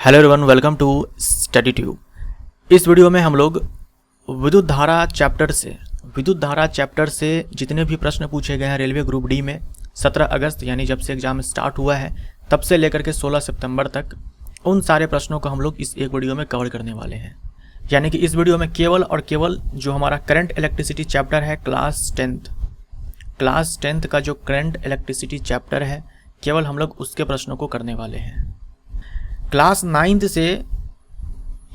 Hello everyone, welcome to study tube. इस video में हम लोग विद्युत धारा चैप्टर से जितने भी प्रश्न पूछे गए हैं रेलवे ग्रुप डी में 17 अगस्त यानी जब से एग्जाम स्टार्ट हुआ है तब से लेकर के 16 सितंबर तक, उन सारे प्रश्नों को हम लोग इस एक वीडियो में कवर करने वाले हैं। यानी कि इस वीडियो में केवल और केवल जो हमारा करंट इलेक्ट्रिसिटी चैप्टर है क्लास 10th का जो करंट इलेक्ट्रिसिटी चैप्टर है, केवल हम लोग उसके प्रश्नों को करने वाले हैं। क्लास 9th से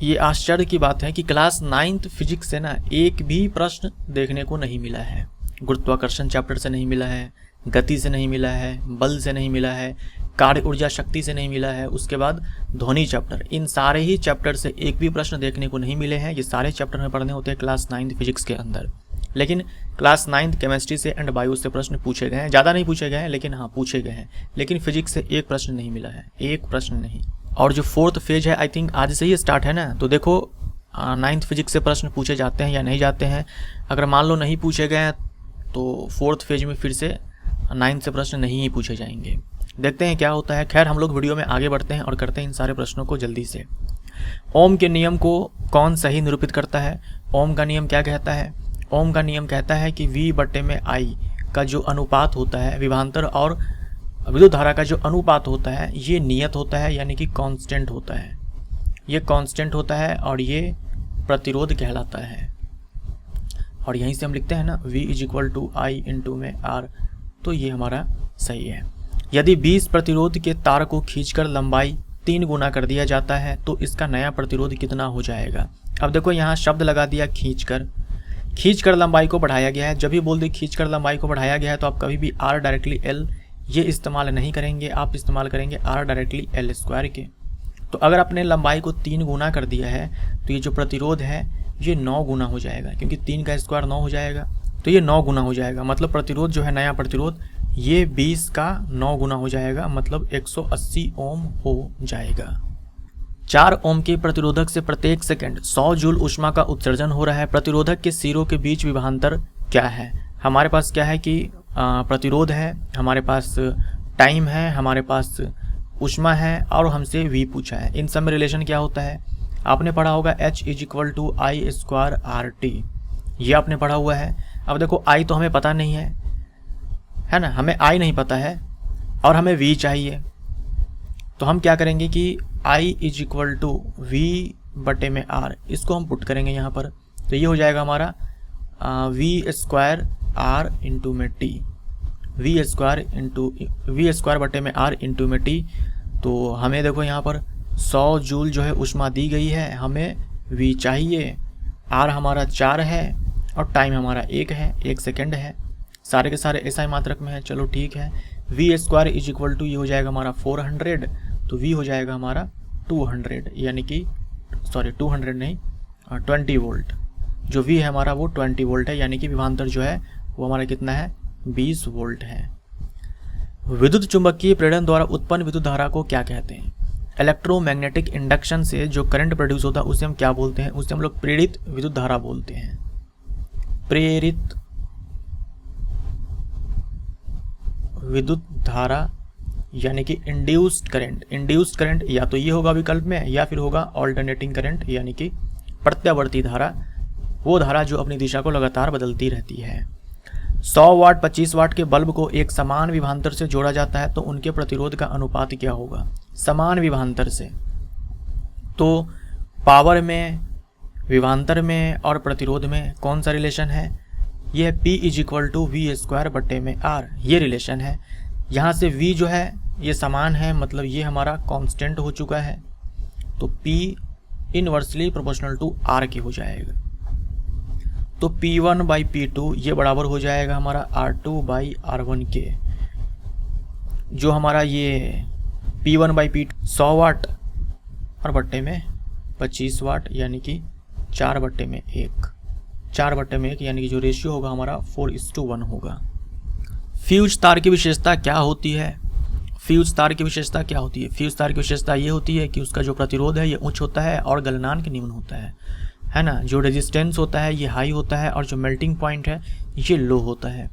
ये आश्चर्य की बात है कि क्लास 9th फिजिक्स से ना एक भी प्रश्न देखने को नहीं मिला है। गुरुत्वाकर्षण चैप्टर से नहीं मिला है, गति से नहीं मिला है, बल से नहीं मिला है, कार्य ऊर्जा शक्ति से नहीं मिला है, उसके बाद ध्वनि चैप्टर, इन सारे ही चैप्टर से एक भी प्रश्न देखने को नहीं मिले हैं। ये सारे चैप्टर में पढ़ने होते हैं क्लास 9th फिजिक्स के अंदर। लेकिन क्लास 9th केमिस्ट्री से एंड बायो से प्रश्न पूछे गए हैं, ज़्यादा नहीं पूछे गए हैं लेकिन हाँ पूछे गए हैं। लेकिन फिजिक्स से एक प्रश्न नहीं मिला है, एक प्रश्न नहीं। और जो 4th फेज है आई थिंक आज से ही स्टार्ट है ना, तो देखो 9th फिजिक्स से प्रश्न पूछे जाते हैं या नहीं जाते हैं। अगर मान लो नहीं पूछे गए हैं तो 4th फेज में फिर से 9th से प्रश्न नहीं ही पूछे जाएंगे। देखते हैं क्या होता है। खैर, हम लोग वीडियो में आगे बढ़ते हैं और करते हैं इन सारे प्रश्नों को जल्दी से। ओम के नियम को कौन सही निरूपित करता है? ओम का नियम क्या कहता है? ओम का नियम कहता है कि V/I का जो अनुपात होता है, विभवांतर और विद्युत धारा का जो अनुपात होता है, ये नियत होता है, यानी कि कांस्टेंट होता है। ये कांस्टेंट होता है और ये प्रतिरोध कहलाता है। और यहीं से हम लिखते हैं ना V/I में R, तो ये हमारा सही है। यदि 20 प्रतिरोध के तार को खींचकर लंबाई 3 गुना कर दिया जाता है तो इसका नया प्रतिरोध कितना हो जाएगा? अब देखो यहाँ शब्द लगा दिया खींचकर लंबाई को बढ़ाया गया है। जब भी बोल दी खींचकर लंबाई को बढ़ाया गया है तो आप कभी भी R डायरेक्टली L ये इस्तेमाल नहीं करेंगे, आप इस्तेमाल करेंगे R डायरेक्टली L² के। तो अगर आपने लंबाई को 3 गुना कर दिया है तो ये जो प्रतिरोध है ये 9 गुना हो जाएगा, क्योंकि 3 का स्क्वायर 9 हो जाएगा, तो ये 9 गुना हो जाएगा। मतलब प्रतिरोध जो है, नया प्रतिरोध, ये 20 का 9 गुना हो जाएगा, मतलब 180 ओम हो जाएगा। 4 ओम के प्रतिरोधक से प्रत्येक सेकंड 100 जूल ऊष्मा का उत्सर्जन हो रहा है। प्रतिरोधक के सिरों के बीच विभवांतर क्या है? हमारे पास क्या है कि प्रतिरोध है, हमारे पास टाइम है, हमारे पास ऊष्मा है और हमसे V पूछा है। इन सब में रिलेशन क्या होता है? आपने पढ़ा होगा H=I² RT, ये आपने पढ़ा हुआ है। अब देखो I तो हमें पता नहीं है ना, हमें I नहीं पता है और हमें V चाहिए, तो हम क्या करेंगे कि I=V/R, इसको हम पुट करेंगे यहाँ पर, तो ये हो जाएगा हमारा V² R इंटू में T, V²/R इंटू में T। तो हमें देखो यहाँ पर 100 जूल जो है ऊष्मा दी गई है, हमें V चाहिए, R हमारा 4 है और टाइम हमारा 1 है, 1 सेकेंड है। सारे के सारे SI मात्रक में है, चलो ठीक है। V² ये हो जाएगा हमारा 400, तो V हो जाएगा हमारा 200, यानी कि 200 नहीं 20 वोल्ट। जो V है हमारा वो 20 वोल्ट है, यानी कि विभवांतर जो है वो हमारा कितना है? 20 वोल्ट है। विद्युत चुंबकीय प्रेरण द्वारा उत्पन्न विद्युत धारा को क्या कहते हैं? इलेक्ट्रोमैग्नेटिक इंडक्शन से जो करंट प्रोड्यूस होता है उसे हम क्या बोलते हैं? उसे हम लोग प्रेरित विद्युत धारा बोलते हैं। प्रेरित विद्युत धारा यानी कि इंड्यूस्ड करंट या तो ये होगा विकल्प में, या फिर होगा ऑल्टरनेटिंग करंट, यानी कि प्रत्यावर्ती धारा, वो धारा जो अपनी दिशा को लगातार बदलती रहती है। 100 वाट 25 वाट के बल्ब को एक समान विभवांतर से जोड़ा जाता है तो उनके प्रतिरोध का अनुपात क्या होगा? समान विभवांतर से, तो पावर में, विभवांतर में और प्रतिरोध में कौन सा रिलेशन है? यह है P=V²/R, ये रिलेशन है। यहाँ से V जो है ये समान है, मतलब ये हमारा कांस्टेंट हो चुका है, तो P inversely proportional to R के हो जाएगा। तो P1/P2 ये बराबर हो जाएगा हमारा R2/R1 के। जो हमारा ये P1/P2 100 वाट और बट्टे में 25 वाट, यानी कि 4/1, 4/1, यानी कि जो रेशियो होगा हमारा 4:1 होगा। फ्यूज तार की विशेषता क्या होती है? फ्यूज तार की विशेषता क्या होती है? फ्यूज तार की विशेषता ये होती है कि उसका जो प्रतिरोध है ये उच्च होता है और गलनांक निम्न होता है ना। जो रेजिस्टेंस होता है ये हाई होता है और जो मेल्टिंग पॉइंट है ये लो होता है।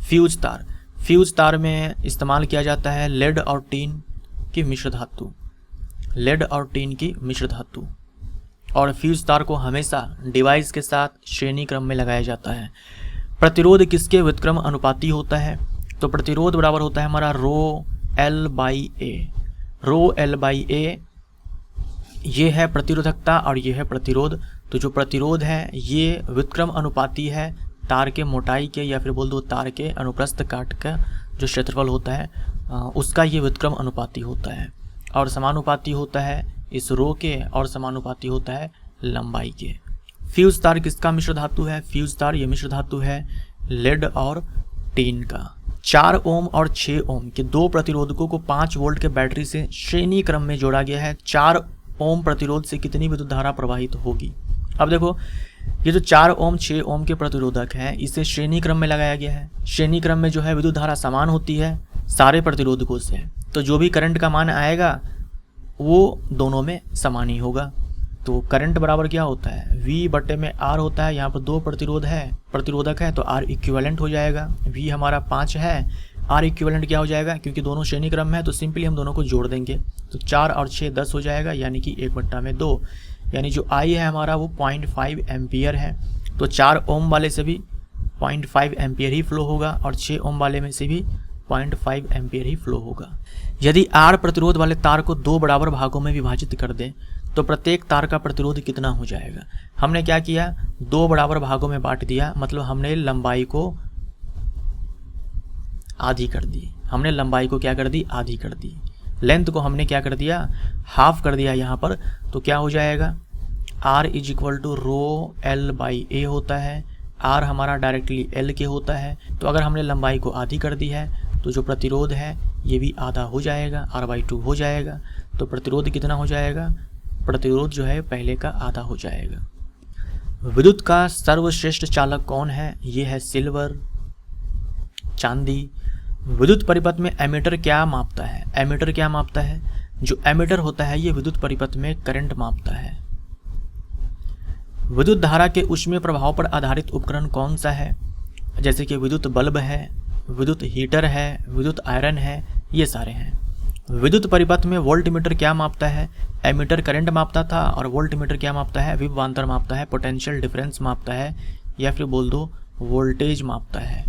फ्यूज तार में इस्तेमाल किया जाता है लेड और टीन की मिश्र धातु। लेड और टीन की मिश्र धातु। और फ्यूज तार को हमेशा डिवाइस के साथ श्रेणी क्रम में लगाया जाता है। प्रतिरोध किसके व्युत्क्रम अनुपाती होता है? तो प्रतिरोध बराबर होता है हमारा rho L by A. Rho L by A ये है प्रतिरोधकता और ये है प्रतिरोध। तो जो प्रतिरोध है ये व्युत्क्रम अनुपाती है तार के मोटाई के, या फिर बोल दो तार के अनुप्रस्थ काट का जो क्षेत्रफल होता है उसका ये व्युत्क्रम अनुपाती होता है। और समानुपाती होता है इस रो के, और समानुपाती होता है लंबाई के। फ्यूज तार किसका मिश्र धातु है? फ्यूज तार ये मिश्र धातु है लेड और टीन का। 4 ओम और 6 ओम के दो प्रतिरोधकों को 5 वोल्ट के बैटरी से श्रेणी क्रम में जोड़ा गया है। 4 ओम प्रतिरोध से कितनी विद्युत धारा प्रवाहित होगी? अब देखो ये जो 4 ओम 6 ओम के प्रतिरोधक है इसे श्रेणी क्रम में लगाया गया है। श्रेणी क्रम में जो है विद्युत धारा समान होती है सारे प्रतिरोधकों से, तो जो भी करंट का मान आएगा वो दोनों में समान ही होगा। तो करंट बराबर क्या होता है? V बटे में R होता है। यहाँ पर दो प्रतिरोधक है तो R इक्विवेलेंट हो जाएगा। V हमारा 5 है, R इक्विवेलेंट क्या हो जाएगा? क्योंकि दोनों श्रेणी क्रम है तो सिंपली हम दोनों को जोड़ देंगे। तो 4 और 6 10 हो जाएगा, यानी कि 1/2, यानी जो I है हमारा वो 0.5 एम्पियर है। तो 4 ओम वाले से भी 0.5 एम्पियर ही फ्लो होगा और 6 ओम वाले में से भी 0.5 एम्पियर ही फ्लो होगा। यदि R प्रतिरोध वाले तार को 2 बराबर भागों में विभाजित कर दें तो प्रत्येक तार का प्रतिरोध कितना हो जाएगा? हमने क्या किया? 2 बराबर भागों में बांट दिया, मतलब हमने लंबाई को आधी कर दी। हमने लंबाई को क्या कर दी? आधी कर दी। लेंथ को हमने क्या कर दिया? हाफ कर दिया यहाँ पर। तो क्या हो जाएगा? R is equal to rho L by A होता है। R हमारा डायरेक्टली L के होता है। तो अगर हमने लंबाई को आधी कर दी है तो जो प्रतिरोध है ये भी आधा हो जाएगा, R/2 हो जाएगा। तो प्रतिरोध कितना हो जाएगा? प्रतिरोध जो है पहले का आधा हो जाएगा। विद्युत का सर्वश्रेष्ठ चालक कौन है? ये है सिल्वर, चांदी। विद्युत परिपथ में एमीटर क्या मापता है? एमीटर क्या मापता है? जो एमीटर होता है ये विद्युत परिपथ में करंट मापता है। विद्युत धारा के ऊष्मीय प्रभाव पर आधारित उपकरण कौन सा है? जैसे कि विद्युत बल्ब है, विद्युत हीटर है, विद्युत आयरन है, ये सारे हैं। विद्युत परिपथ में वोल्टमीटर क्या मापता है? एमीटर करंट मापता था और वोल्टमीटर क्या मापता है? विभवांतर मापता है, पोटेंशियल डिफरेंस मापता है, या फिर बोल दो वोल्टेज मापता है।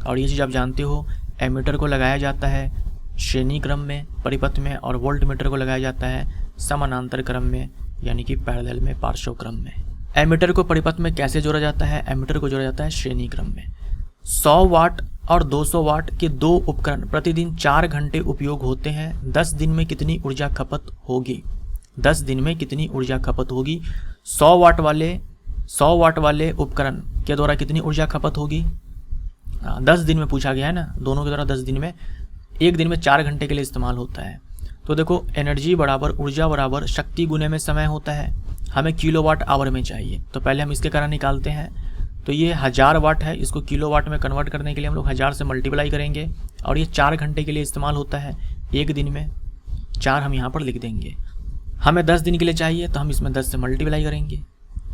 और ये चीज़ आप जानते हो, एमीटर को लगाया जाता है श्रेणी क्रम में परिपथ में, और वोल्टमीटर को लगाया जाता है समानांतर क्रम में, यानी कि पैरेलल में, पार्श्व क्रम में। एमीटर को परिपथ में कैसे जोड़ा जाता है? एमीटर को जोड़ा जाता है श्रेणी क्रम में। 100 वाट और 200 वाट के दो उपकरण प्रतिदिन 4 घंटे उपयोग होते हैं। 10 दिन में कितनी ऊर्जा खपत होगी? 10 दिन में कितनी ऊर्जा खपत होगी? 100 वाट वाले उपकरण के द्वारा कितनी ऊर्जा खपत होगी? 10 दिन में पूछा गया है ना, दोनों के द्वारा 10 दिन में, एक दिन में 4 घंटे के लिए इस्तेमाल होता है। तो देखो एनर्जी बराबर ऊर्जा बराबर शक्ति गुने में समय होता है। हमें किलोवाट आवर में चाहिए, तो पहले हम इसके कारण निकालते हैं। तो ये 1000 वाट है, इसको किलोवाट में कन्वर्ट करने के लिए हम लोग 1000 से मल्टीप्लाई करेंगे, और ये 4 घंटे के लिए इस्तेमाल होता है एक दिन में। 4 हम यहाँ पर लिख देंगे। हमें 10 दिन के लिए चाहिए तो हम इसमें 10 से मल्टीप्लाई करेंगे,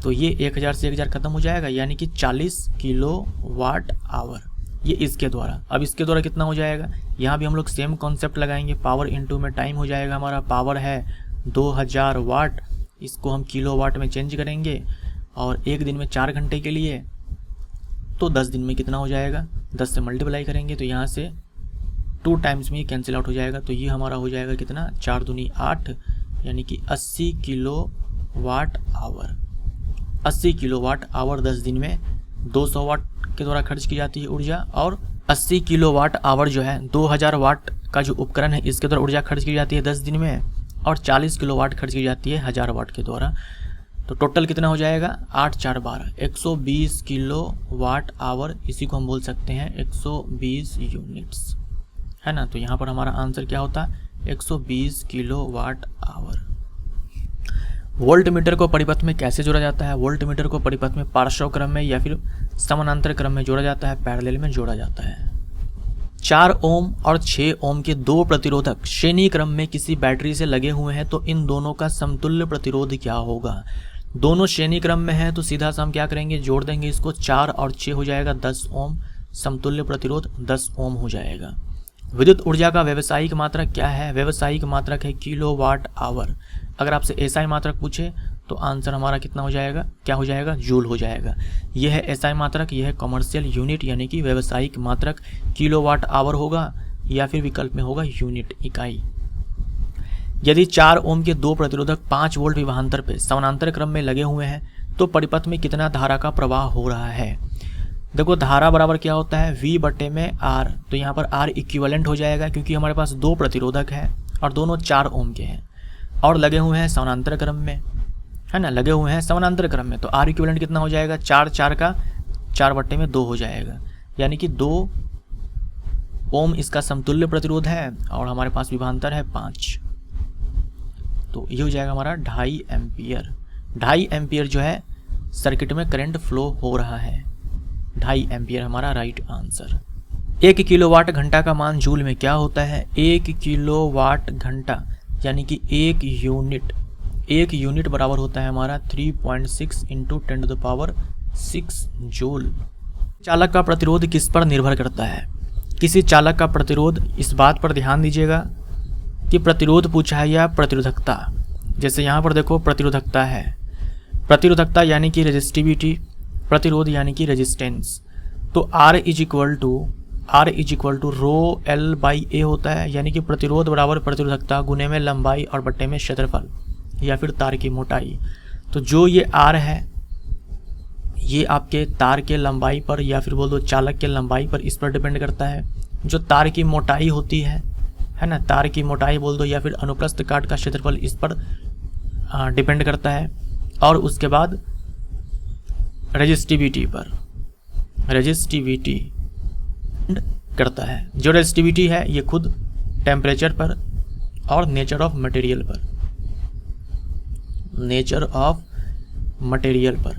तो ये 1000 से 1000 खत्म हो जाएगा, यानी कि 40 किलोवाट आवर, ये इसके द्वारा। अब इसके द्वारा कितना हो जाएगा? यहाँ भी हम लोग सेम कॉन्सेप्ट लगाएंगे, पावर इनटू में टाइम हो जाएगा। हमारा पावर है 2000 वाट, इसको हम किलोवाट में चेंज करेंगे, और एक दिन में 4 घंटे के लिए, तो 10 दिन में कितना हो जाएगा? 10 से मल्टीप्लाई करेंगे तो यहाँ से 2 टाइम्स में ही कैंसिल आउट हो जाएगा। तो ये हमारा हो जाएगा कितना? 4 दूनी 8, यानी कि 80 किलोवाट आवर। 80 किलोवाट आवर 10 दिन में 200 वाट के द्वारा खर्च की जाती है ऊर्जा, और 80 किलोवाट आवर जो है 2000 वाट का जो उपकरण है इसके द्वारा ऊर्जा खर्च की जाती है 10 दिन में, और 40 किलोवाट खर्च की जाती है 1000 वाट के द्वारा। तो टोटल कितना हो जाएगा? 8 4 12, 120 किलोवाट आवर। इसी को हम बोल सकते हैं 120 यूनिट्स, है ना। तो यहाँ पर हमारा आंसर क्या होता है? 120 किलोवाट आवर। वोल्टमीटर को परिपथ में कैसे जोड़ा जाता है? वोल्टमीटर को परिपथ में पार्श्व क्रम में या फिर समानांतर क्रम में जोड़ा जाता है, पैरेलल में जोड़ा जाता है। 4 ओम और 6 ओम के दो प्रतिरोधक श्रेणी क्रम में किसी बैटरी से लगे हुए हैं, तो इन दोनों का समतुल्य प्रतिरोध क्या होगा? दोनों श्रेणी क्रम में है तो सीधा सा हम क्या करेंगे? जोड़ देंगे इसको। 4 और 6 हो जाएगा 10 ओम, समतुल्य प्रतिरोध 10 ओम हो जाएगा। विद्युत ऊर्जा का व्यावसायिक मात्रक क्या है? व्यावसायिक मात्रक है किलोवाट आवर। अगर आपसे एसआई मात्रक पूछे तो आंसर हमारा कितना हो जाएगा, क्या हो जाएगा, जूल हो जाएगा। यह है एसआई मात्रक, यह है कॉमर्शियल यूनिट यानी कि व्यावसायिक मात्रक। किलोवाट आवर होगा या फिर विकल्प में होगा यूनिट, इकाई। यदि 4 ओम के 2 प्रतिरोधक 5 वोल्ट विभवांतर पे समानांतर क्रम में लगे हुए हैं तो परिपथ में कितना धारा का प्रवाह हो रहा है। देखो धारा बराबर क्या होता है, V बटे में R। तो यहाँ पर R इक्विवेलेंट हो जाएगा क्योंकि हमारे पास 2 प्रतिरोधक है और दोनों 4 ओम के हैं और लगे हुए हैं समानांतर क्रम में, है ना, लगे हुए हैं समानांतर क्रम में। तो R इक्विवेलेंट कितना हो जाएगा, 4 का 4 बटे में 2 हो जाएगा, यानी कि 2 ओम इसका समतुल्य प्रतिरोध है और हमारे पास विभवांतर है 5। तो ये हो जाएगा हमारा 2.5 एम्पियर। 2.5 एम्पियर जो है सर्किट में करंट फ्लो हो रहा है। 2.5 एम्पियर हमारा राइट आंसर। 1 किलोवाट घंटा का मान जूल में क्या होता है। 1 किलोवाट घंटा यानी कि 1 यूनिट बराबर होता है हमारा 3.6 × 10⁶ जूल। चालक का प्रतिरोध किस पर निर्भर करता है। किसी चालक का प्रतिरोध, इस बात पर ध्यान दीजिएगा कि प्रतिरोध पूछा है या प्रतिरोधकता। जैसे यहाँ पर देखो प्रतिरोधकता है, प्रतिरोधकता यानी कि रेजिस्टिविटी, प्रतिरोध यानी कि रेजिस्टेंस। तो R is equal to rho L by A होता है, यानी कि प्रतिरोध बराबर प्रतिरोधकता गुने में लंबाई और बट्टे में क्षेत्रफल या फिर तार की मोटाई। तो जो ये R है ये आपके तार के लंबाई पर या फिर बोल दो चालक के लंबाई पर, इस पर डिपेंड करता है। जो तार की मोटाई होती है ना, तार की मोटाई बोल दो या फिर अनुप्रस्थ काट का क्षेत्रफल, इस पर डिपेंड करता है। और उसके बाद रेजिस्टिविटी पर, रेजिस्टिविटी करता है। जो रेजिस्टिविटी है ये खुद टेम्परेचर पर और नेचर ऑफ मटेरियल पर, नेचर ऑफ मटेरियल पर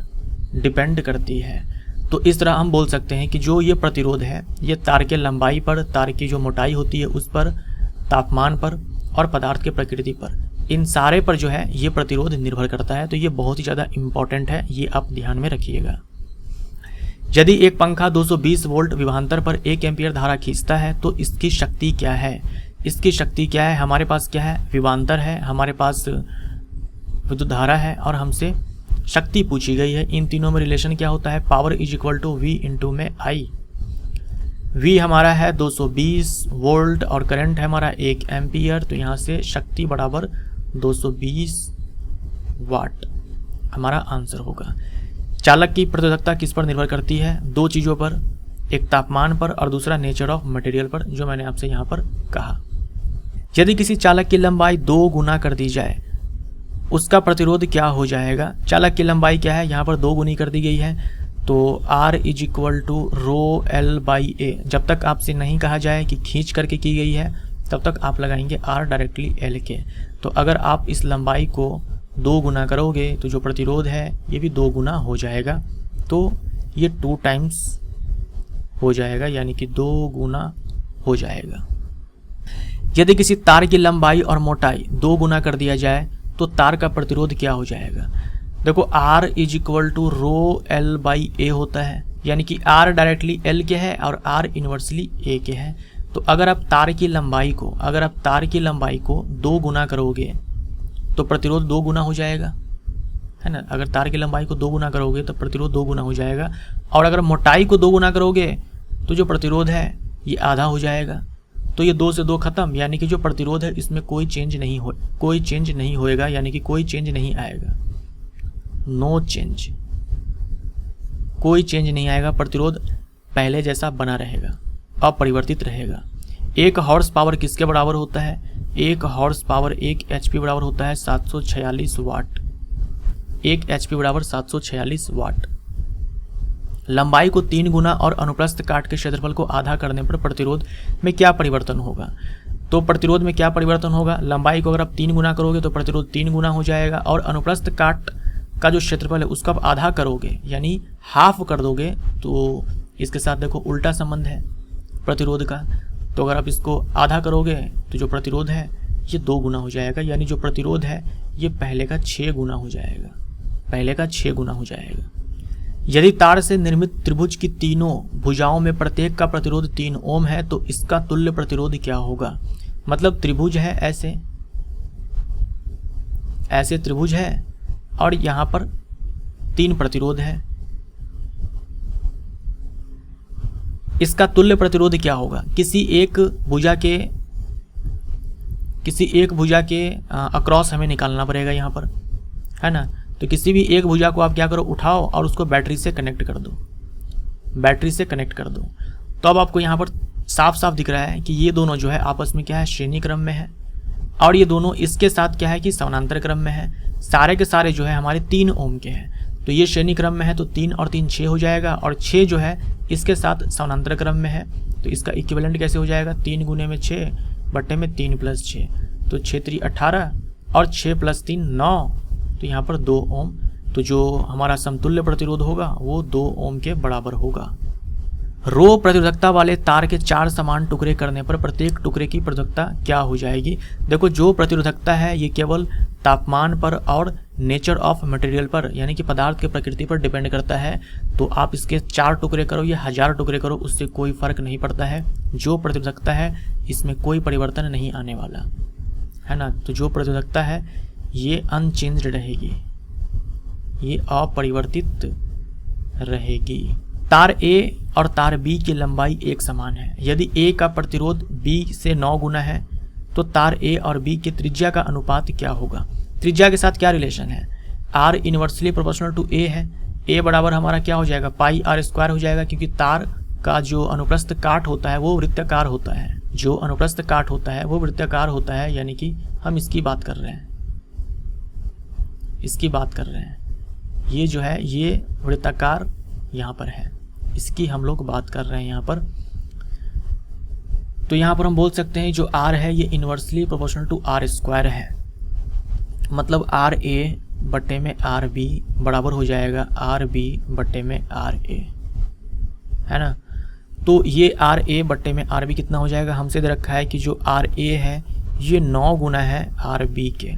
डिपेंड करती है। तो इस तरह हम बोल सकते हैं कि जो ये प्रतिरोध है ये तार के लंबाई पर, तार की जो मोटाई होती है उस पर, तापमान पर और पदार्थ की प्रकृति पर, इन सारे पर जो है ये प्रतिरोध निर्भर करता है। तो ये बहुत ही ज़्यादा इम्पॉर्टेंट है, ये आप ध्यान में रखिएगा। यदि एक पंखा 220 वोल्ट विभवांतर पर 1 एम्पियर धारा खींचता है तो इसकी शक्ति क्या है। इसकी शक्ति क्या है, हमारे पास क्या है, विभवांतर है, हमारे पास विद्युत धारा है और हमसे शक्ति पूछी गई है। इन तीनों में रिलेशन क्या होता है, power is equal to V into में I। V हमारा है 220 वोल्ट और करंट है हमारा 1 एम्पियर। तो यहाँ से शक्ति बराबर 220 वाट हमारा आंसर होगा। चालक की प्रतिरोधकता किस पर निर्भर करती है, 2 चीज़ों पर, एक तापमान पर और दूसरा नेचर ऑफ मटेरियल पर, जो मैंने आपसे यहाँ पर कहा। यदि किसी चालक की लंबाई 2 गुना कर दी जाए उसका प्रतिरोध क्या हो जाएगा। चालक की लंबाई क्या है, यहाँ पर 2 गुनी कर दी गई है। तो R is equal to rho L by A। जब तक आपसे नहीं कहा जाए कि खींच करके की गई है तब तक आप लगाएंगे R डायरेक्टली L के। तो अगर आप इस लंबाई को 2 गुना करोगे तो जो प्रतिरोध है ये भी 2 गुना हो जाएगा। तो ये 2 टाइम्स हो जाएगा, यानी कि 2 गुना हो जाएगा। यदि किसी तार की लंबाई और मोटाई 2 गुना कर दिया जाए तो तार का प्रतिरोध क्या हो जाएगा। देखो R is equal to rho L by A होता है, यानी कि R डायरेक्टली L के है और R इन्वर्सली A के है। तो अगर आप तार की लंबाई को 2 गुना करोगे तो प्रतिरोध 2 गुना हो जाएगा, है ना। अगर तार की लंबाई को 2 गुना करोगे तो प्रतिरोध 2 गुना हो जाएगा। और अगर मोटाई को 2 गुना करोगे तो जो प्रतिरोध है ये आधा हो जाएगा। तो ये 2 से 2 खत्म, यानी कि जो प्रतिरोध है इसमें कोई चेंज नहीं होएगा, यानी कि कोई चेंज नहीं आएगा। नो चेंज, कोई चेंज नहीं आएगा, प्रतिरोध पहले जैसा बना रहेगा, अपरिवर्तित रहेगा। 1 हॉर्स पावर किसके बराबर होता है। 1 हॉर्स पावर 1 HP बराबर होता है 746 वाट। 1 HP बराबर 746 वाट। लंबाई को 3 गुना और अनुप्रस्थ काट के क्षेत्रफल को आधा करने पर प्रतिरोध में क्या परिवर्तन होगा। तो प्रतिरोध में क्या परिवर्तन होगा, लंबाई को अगर आप 3 गुना करोगे तो प्रतिरोध 3 गुना हो जाएगा और अनुप्रस्थ काट का जो क्षेत्रफल है उसका आप आधा करोगे यानी हाफ कर दोगे तो इसके साथ देखो उल्टा संबंध है प्रतिरोध का। तो अगर आप इसको आधा करोगे तो जो प्रतिरोध है ये 2 गुना हो जाएगा, यानी जो प्रतिरोध है ये पहले का 6 गुना हो जाएगा। यदि तार से निर्मित त्रिभुज की तीनों भुजाओं में प्रत्येक का प्रतिरोध 3 ओम है तो इसका तुल्य प्रतिरोध क्या होगा। मतलब त्रिभुज है ऐसे त्रिभुज है और यहाँ पर 3 प्रतिरोध है, इसका तुल्य प्रतिरोध क्या होगा? किसी एक भुजा के अक्रॉस हमें निकालना पड़ेगा यहाँ पर, है ना। तो किसी भी एक भुजा को आप क्या करो, उठाओ और उसको बैटरी से कनेक्ट कर दो, तो अब आपको यहाँ पर साफ साफ दिख रहा है कि ये दोनों जो है आपस में क्या है, श्रेणी क्रम में है, और ये दोनों इसके साथ क्या है कि समानांतर क्रम में है। सारे के सारे जो है हमारे 3 ओम के हैं, तो ये श्रेणी क्रम में है, तो 3 और 3 6 हो जाएगा, और 6 जो है इसके साथ समानांतर क्रम में है, तो इसका इक्विवेलेंट कैसे हो जाएगा, 3 गुने में 6 बट्टे में 3 + 6, तो 6 × 3 = 18 और 6 + 3 = 9, तो यहाँ पर 2 ओम। तो जो हमारा समतुल्य प्रतिरोध होगा वो 2 ओम के बराबर होगा। रो प्रतिरोधकता वाले तार के 4 समान टुकड़े करने पर प्रत्येक टुकड़े की प्रतिरोधकता क्या हो जाएगी? देखो, जो प्रतिरोधकता है ये केवल तापमान पर और नेचर ऑफ मटेरियल पर, यानी कि पदार्थ के प्रकृति पर डिपेंड करता है। तो आप इसके 4 टुकड़े करो या 1000 टुकड़े करो, उससे कोई फर्क नहीं पड़ता है। जो प्रतिरोधकता है इसमें कोई परिवर्तन नहीं आने वाला है ना। तो जो प्रतिरोधकता है ये अनचेंज्ड रहेगी, ये अपरिवर्तित रहेगी। तार A और तार B की लंबाई एक समान है। यदि A का प्रतिरोध B से 9 गुना है तो तार A और B की त्रिज्या का अनुपात क्या होगा? त्रिज्या के साथ क्या रिलेशन है? R inversely proportional to A है। A बराबर हमारा क्या हो जाएगा, πr² हो जाएगा, क्योंकि तार का जो अनुप्रस्थ काट होता है वो वृत्ताकार होता है। जो अनुप्रस्थ काट होता है वो वृत्ताकार होता है, यानी कि हम इसकी बात कर रहे हैं, ये जो है ये वृत्ताकार यहाँ पर है, इसकी हम लोग बात कर रहे हैं यहाँ पर। तो यहाँ पर हम बोल सकते हैं जो R है ये इनवर्सली प्रोपोर्शनल टू R² है, मतलब RA बट्टे में RB बराबर हो जाएगा RB बट्टे में RA, है ना। तो ये RA बट्टे में RB कितना हो जाएगा, हमसे दे रखा है कि जो RA है ये 9 गुना है RB के।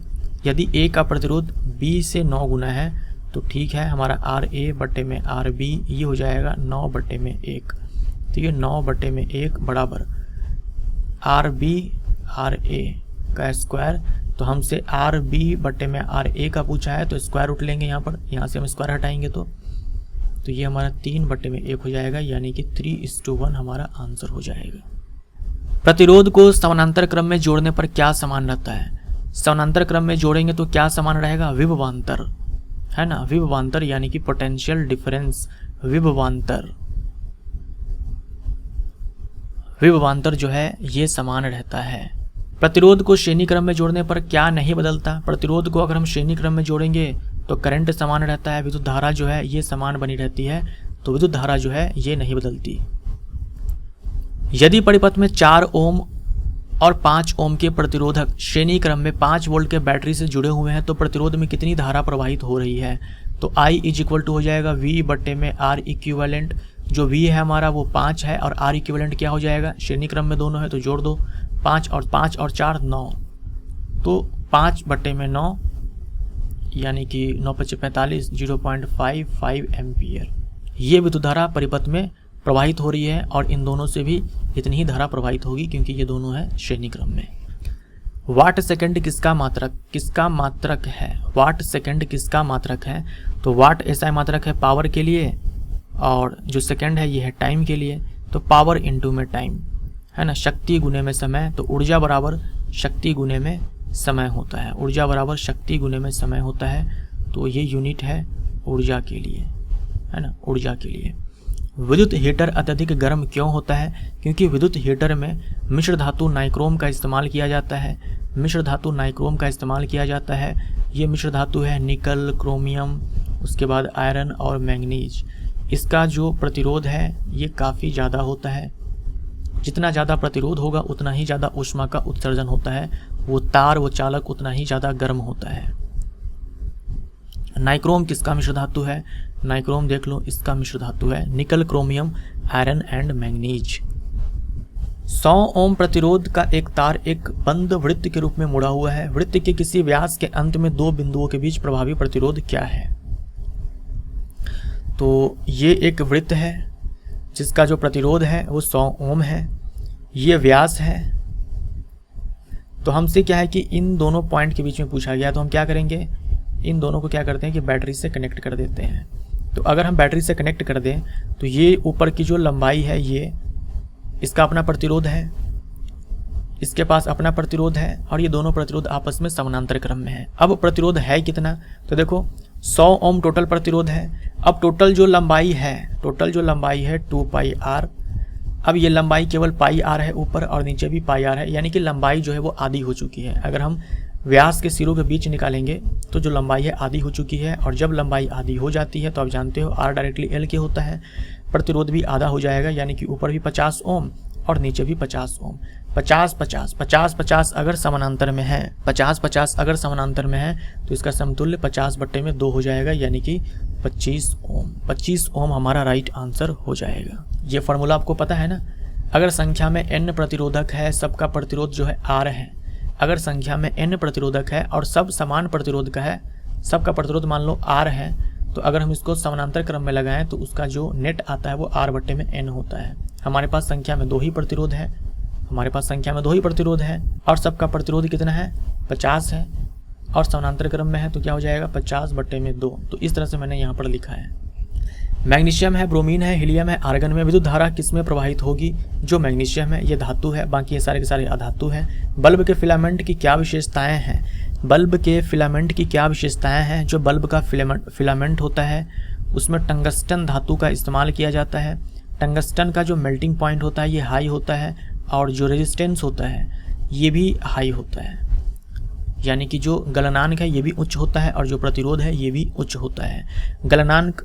यदि A का प्रतिरोध B से 9 गुना है तो ठीक है, हमारा RA बट्टे में RB ये हो जाएगा 9 बट्टे में 1। तो ये 9 बट्टे में 1 बराबर RB RA का स्क्वायर। तो हमसे RB बट्टे में RA का पूछा है, तो स्क्वायर रूट लेंगे यहाँ पर, यहाँ से हम स्क्वायर हटाएंगे तो ये हमारा 3 बट्टे में 1 हो जाएगा, यानी कि 3:1 हमारा आंसर हो जाएगा। प्रतिरोध को समानांतर क्रम में जोड़ने पर क्या समान रहता है? समानांतर क्रम में जोड़ेंगे तो क्या समान रहेगा, विभवांतर, है ना। विभवांतर यानी कि पोटेंशियल डिफरेंस, विभवांतर जो है ये समान रहता है। प्रतिरोध को श्रेणी क्रम में जोड़ने पर क्या नहीं बदलता? प्रतिरोध को अगर हम श्रेणी क्रम में जोड़ेंगे तो करंट समान रहता है, विद्युत धारा जो है ये समान बनी रहती है, तो विद्युत धारा जो है ये नहीं बदलती। यदि परिपथ में 4 ओम और 5 ओम के प्रतिरोधक श्रेणी क्रम में 5 वोल्ट के बैटरी से जुड़े हुए हैं तो प्रतिरोध में कितनी धारा प्रवाहित हो रही है? तो I = हो जाएगा V बट्टे में R इक्विवेलेंट। जो V है हमारा वो 5 है और R इक्विवेलेंट क्या हो जाएगा, श्रेणी क्रम में दोनों है तो जोड़ दो, 5 और 4 9, तो 5 बट्टे में 9 यानी कि 9 × 5 = 45, 0.55 एम्पियर ये विद्युत धारा परिपथ में प्रवाहित हो रही है, और इन दोनों से भी इतनी ही धारा प्रवाहित होगी क्योंकि ये दोनों है श्रेणी क्रम में। वाट सेकंड किसका मात्रक है? वाट सेकंड किसका मात्रक है? तो वाट ऐसा मात्रक है पावर के लिए, और जो सेकंड है ये है टाइम के लिए। तो पावर इनटू में टाइम, है ना, शक्ति गुने में समय। तो ऊर्जा बराबर शक्ति गुने में समय होता है, ऊर्जा बराबर शक्ति गुने में समय होता है। तो ये यूनिट है ऊर्जा के लिए, है ना, ऊर्जा के लिए। विद्युत हीटर अत्यधिक गर्म क्यों होता है? क्योंकि विद्युत हीटर में मिश्र धातु नाइक्रोम का इस्तेमाल किया जाता है। ये मिश्र धातु है निकल, क्रोमियम, उसके बाद आयरन और मैंगनीज। इसका जो प्रतिरोध है ये काफ़ी ज़्यादा होता है। जितना ज़्यादा प्रतिरोध होगा उतना ही ज़्यादा ऊष्मा का उत्सर्जन होता है, वो तार वो चालक उतना ही ज़्यादा गर्म होता है। नाइक्रोम किसका मिश्र धातु है? नाइक्रोम देख लो, इसका मिश्र धातु है निकल, क्रोमियम, आयरन एंड मैंगनीज। 100 ओम प्रतिरोध का एक तार एक बंद वृत्त के रूप में मुड़ा हुआ है। वृत्त के किसी व्यास के अंत में 2 बिंदुओं के बीच प्रभावी प्रतिरोध क्या है? तो ये एक वृत्त है जिसका जो प्रतिरोध है वो 100 ओम है। ये व्यास है, तो हमसे क्या है कि इन दोनों पॉइंट के बीच में पूछा गया, तो हम क्या करेंगे, इन दोनों को क्या करते हैं कि बैटरी से कनेक्ट कर देते हैं। तो अगर हम बैटरी से कनेक्ट कर दें तो ये ऊपर की जो लंबाई है, ये इसका अपना प्रतिरोध है, इसके पास अपना प्रतिरोध है, और ये दोनों प्रतिरोध आपस में समानांतर क्रम में है। अब प्रतिरोध है कितना, तो देखो 100 ओम टोटल प्रतिरोध है। अब टोटल जो लंबाई है 2 पाई आर। अब ये लंबाई केवल पाई आर है ऊपर, और नीचे भी पाई आर है, यानी कि लंबाई जो है वो आधी हो चुकी है। अगर हम व्यास के सिरों के बीच निकालेंगे तो जो लंबाई है आधी हो चुकी है, और जब लंबाई आधी हो जाती है तो आप जानते हो आर डायरेक्टली एल के होता है, प्रतिरोध भी आधा हो जाएगा, यानी कि ऊपर भी 50 ओम और नीचे भी 50 ओम। 50 अगर समानांतर में है, 50 अगर समानांतर में है तो इसका समतुल्य 50/2 हो जाएगा, यानी कि 25 ओम। 25 ओम हमारा राइट आंसर हो जाएगा। ये फॉर्मूला आपको पता है ना। अगर संख्या में n प्रतिरोधक है, सबका प्रतिरोध जो है R है। अगर संख्या में n प्रतिरोधक है और सब समान प्रतिरोध का है, सबका प्रतिरोध मान लो R है, तो अगर हम इसको समानांतर क्रम में लगाएं तो उसका जो नेट आता है वो R/n होता है। हमारे पास संख्या में 2 ही प्रतिरोध है, और सबका प्रतिरोध कितना है, 50 है, और समानांतर क्रम में है तो क्या हो जाएगा 50/2। तो इस तरह से मैंने यहाँ पर लिखा है। मैग्नीशियम है, ब्रोमीन है, हीलियम है, आर्गन में विद्युत धारा किस में प्रवाहित होगी, जो मैग्नीशियम है ये धातु है, बाकी ये सारे के सारे अधातु हैं। बल्ब के फिलामेंट की क्या विशेषताएं हैं, जो बल्ब का फिलामेंट होता है उसमें टंगस्टन धातु का इस्तेमाल किया जाता है। टंगस्टन का जो मेल्टिंग पॉइंट होता है ये हाई होता है, और जो रेजिस्टेंस होता है ये भी हाई होता है, यानी कि जो गलनांक है ये भी उच्च होता है, और जो प्रतिरोध है ये भी उच्च होता है। गलनांक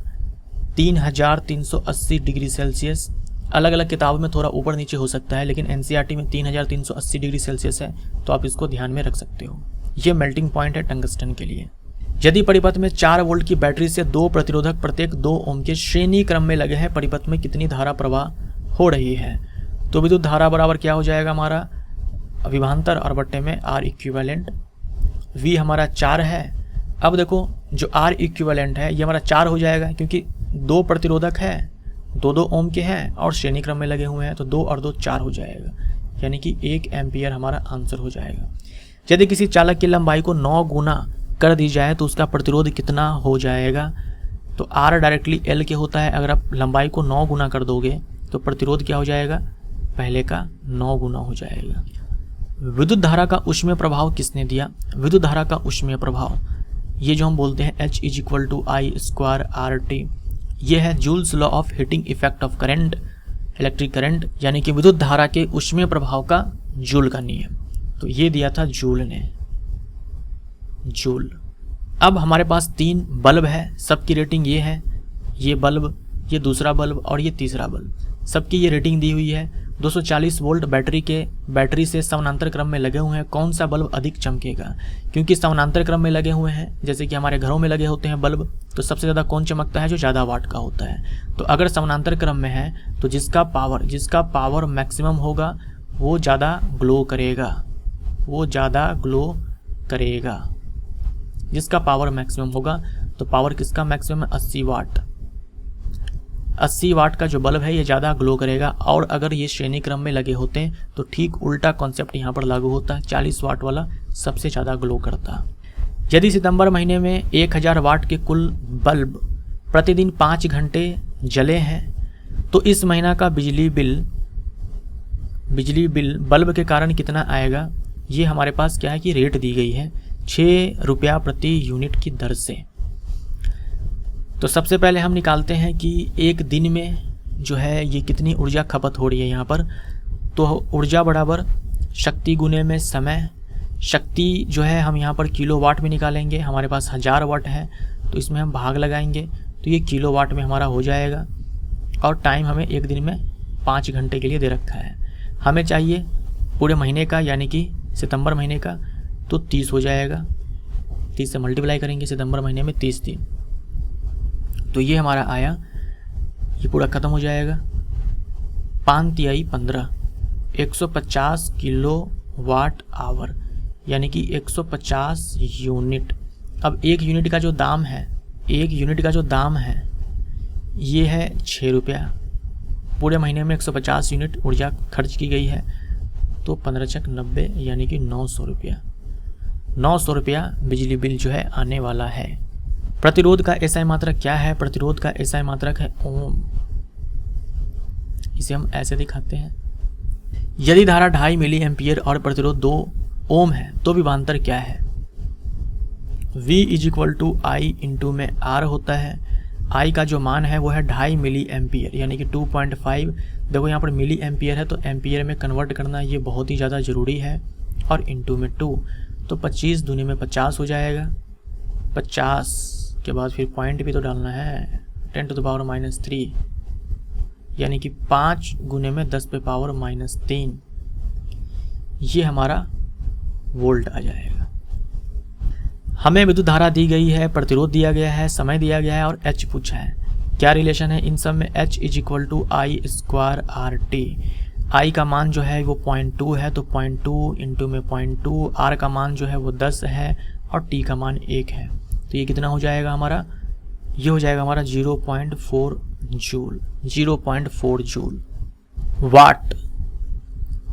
3380 डिग्री सेल्सियस, अलग अलग किताबों में थोड़ा ऊपर नीचे हो सकता है, लेकिन एनसीईआरटी में 3380 डिग्री सेल्सियस है, तो आप इसको ध्यान में रख सकते हो। ये मेल्टिंग पॉइंट है टंगस्टन के लिए। यदि परिपथ में 4 वोल्ट की बैटरी से 2 प्रतिरोधक प्रत्येक 2 ओम के श्रेणी क्रम में लगे हैं, परिपथ में कितनी धारा प्रवाह हो रही है, तो विद्युत धारा बराबर क्या हो जाएगा हमारा, विभवांतर और बट्टे में आर इक्विवेलेंट। वी हमारा 4 है। अब देखो जो आर इक्विवेलेंट है ये हमारा 4 हो जाएगा, क्योंकि 2 प्रतिरोधक है, 2 ओम के हैं और श्रेणी क्रम में लगे हुए हैं, तो 2 और 2 4 हो जाएगा, यानी कि 1 एम्पियर हमारा आंसर हो जाएगा। यदि किसी चालक की लंबाई को 9 गुना कर दी जाए तो उसका प्रतिरोध कितना हो जाएगा, तो आर डायरेक्टली एल के होता है। अगर आप लंबाई को 9 गुना कर दोगे तो प्रतिरोध क्या हो जाएगा, पहले का 9 गुना हो जाएगा। विद्युत धारा का ऊष्मीय प्रभाव किसने दिया, विद्युत धारा का ऊष्मीय प्रभाव ये जो हम बोलते हैं H = I² RT, ये है joules law of heating effect of current, electric current, यानी कि विद्युत धारा के ऊष्मीय प्रभाव का जूल का नियम। तो ये दिया था जूल ने, जूल। अब हमारे पास 3 बल्ब है, सबकी रेटिंग ये है, ये बल्ब, ये दूसरा बल्ब और ये तीसरा बल्ब, सबकी ये रेटिंग दी हुई है। 240 वोल्ट बैटरी से समानांतर क्रम में लगे हुए हैं, कौन सा बल्ब अधिक चमकेगा, क्योंकि समानांतर क्रम में लगे हुए हैं, जैसे कि हमारे घरों में लगे होते हैं बल्ब, तो सबसे ज़्यादा कौन चमकता है, जो ज़्यादा वाट का होता है। तो अगर समानांतर क्रम में है तो जिसका पावर मैक्सिमम होगा वो ज़्यादा ग्लो करेगा, जिसका पावर मैक्सिमम होगा। तो पावर किसका मैक्सिमम है, 80 वाट। 80 वाट का जो बल्ब है ये ज़्यादा ग्लो करेगा, और अगर ये श्रेणी क्रम में लगे होते हैं तो ठीक उल्टा कॉन्सेप्ट यहाँ पर लागू होता है, 40 वाट वाला सबसे ज़्यादा ग्लो करता। यदि सितंबर महीने में 1000 वाट के कुल बल्ब प्रतिदिन 5 घंटे जले हैं तो इस महीना का बिजली बिल बल्ब के कारण कितना आएगा। ये हमारे पास क्या है कि रेट दी गई है 6 रुपया प्रति यूनिट की दर से। तो सबसे पहले हम निकालते हैं कि एक दिन में जो है ये कितनी ऊर्जा खपत हो रही है यहाँ पर। तो ऊर्जा बराबर शक्ति गुने में समय। शक्ति जो है हम यहाँ पर किलोवाट में निकालेंगे, हमारे पास 1000 वाट है तो इसमें हम भाग लगाएंगे तो ये किलोवाट में हमारा हो जाएगा। और टाइम हमें एक दिन में 5 घंटे के लिए दे रखा है। हमें चाहिए पूरे महीने का, यानी कि सितंबर महीने का, तो 30 हो जाएगा। 30 से मल्टीप्लाई करेंगे सितंबर महीने में 30 दिन, तो ये हमारा आया, ये पूरा ख़त्म हो जाएगा। 5 तिहाई 15, 150 किलोवाट आवर, यानी कि 150 यूनिट। अब एक यूनिट का जो दाम है ये है 6 रुपया। पूरे महीने में 150 यूनिट ऊर्जा खर्च की गई है, तो 15 चक 90 यानी कि 900 रुपया। 900 रुपया बिजली बिल जो है आने वाला है। प्रतिरोध का एसआई मात्रक क्या है? प्रतिरोध का एसआई मात्रक है ओम। इसे हम ऐसे दिखाते हैं। यदि धारा 2.5 मिली एम्पियर और प्रतिरोध 2 ओम है तो विभवांतर क्या है? V = I इंटू में R होता है। I का जो मान है वो है 2.5 मिली एम्पियर यानी कि 2.5। देखो यहाँ पर मिली एम्पियर है तो एम्पियर में कन्वर्ट करना ये बहुत ही ज़्यादा ज़रूरी है। और इंटू में 2 तो 25 दूनी में 50 हो जाएगा। 50 के बाद फिर पॉइंट भी तो डालना है, 10⁻³ यानी कि 5 गुने में 10⁻³ ये हमारा वोल्ट आ जाएगा। हमें विद्युत धारा दी गई है, प्रतिरोध दिया गया है, समय दिया गया है और H पूछा है। क्या रिलेशन है इन सब में? H = I² RT। I का मान जो है वो 0.2 है तो 0.2 इंटू में 0.2। R का मान जो है वो 10 है और T का मान 1 है। तो ये कितना हो जाएगा हमारा? ये हो जाएगा हमारा 0.4 जूल। 0.4 जूल। वाट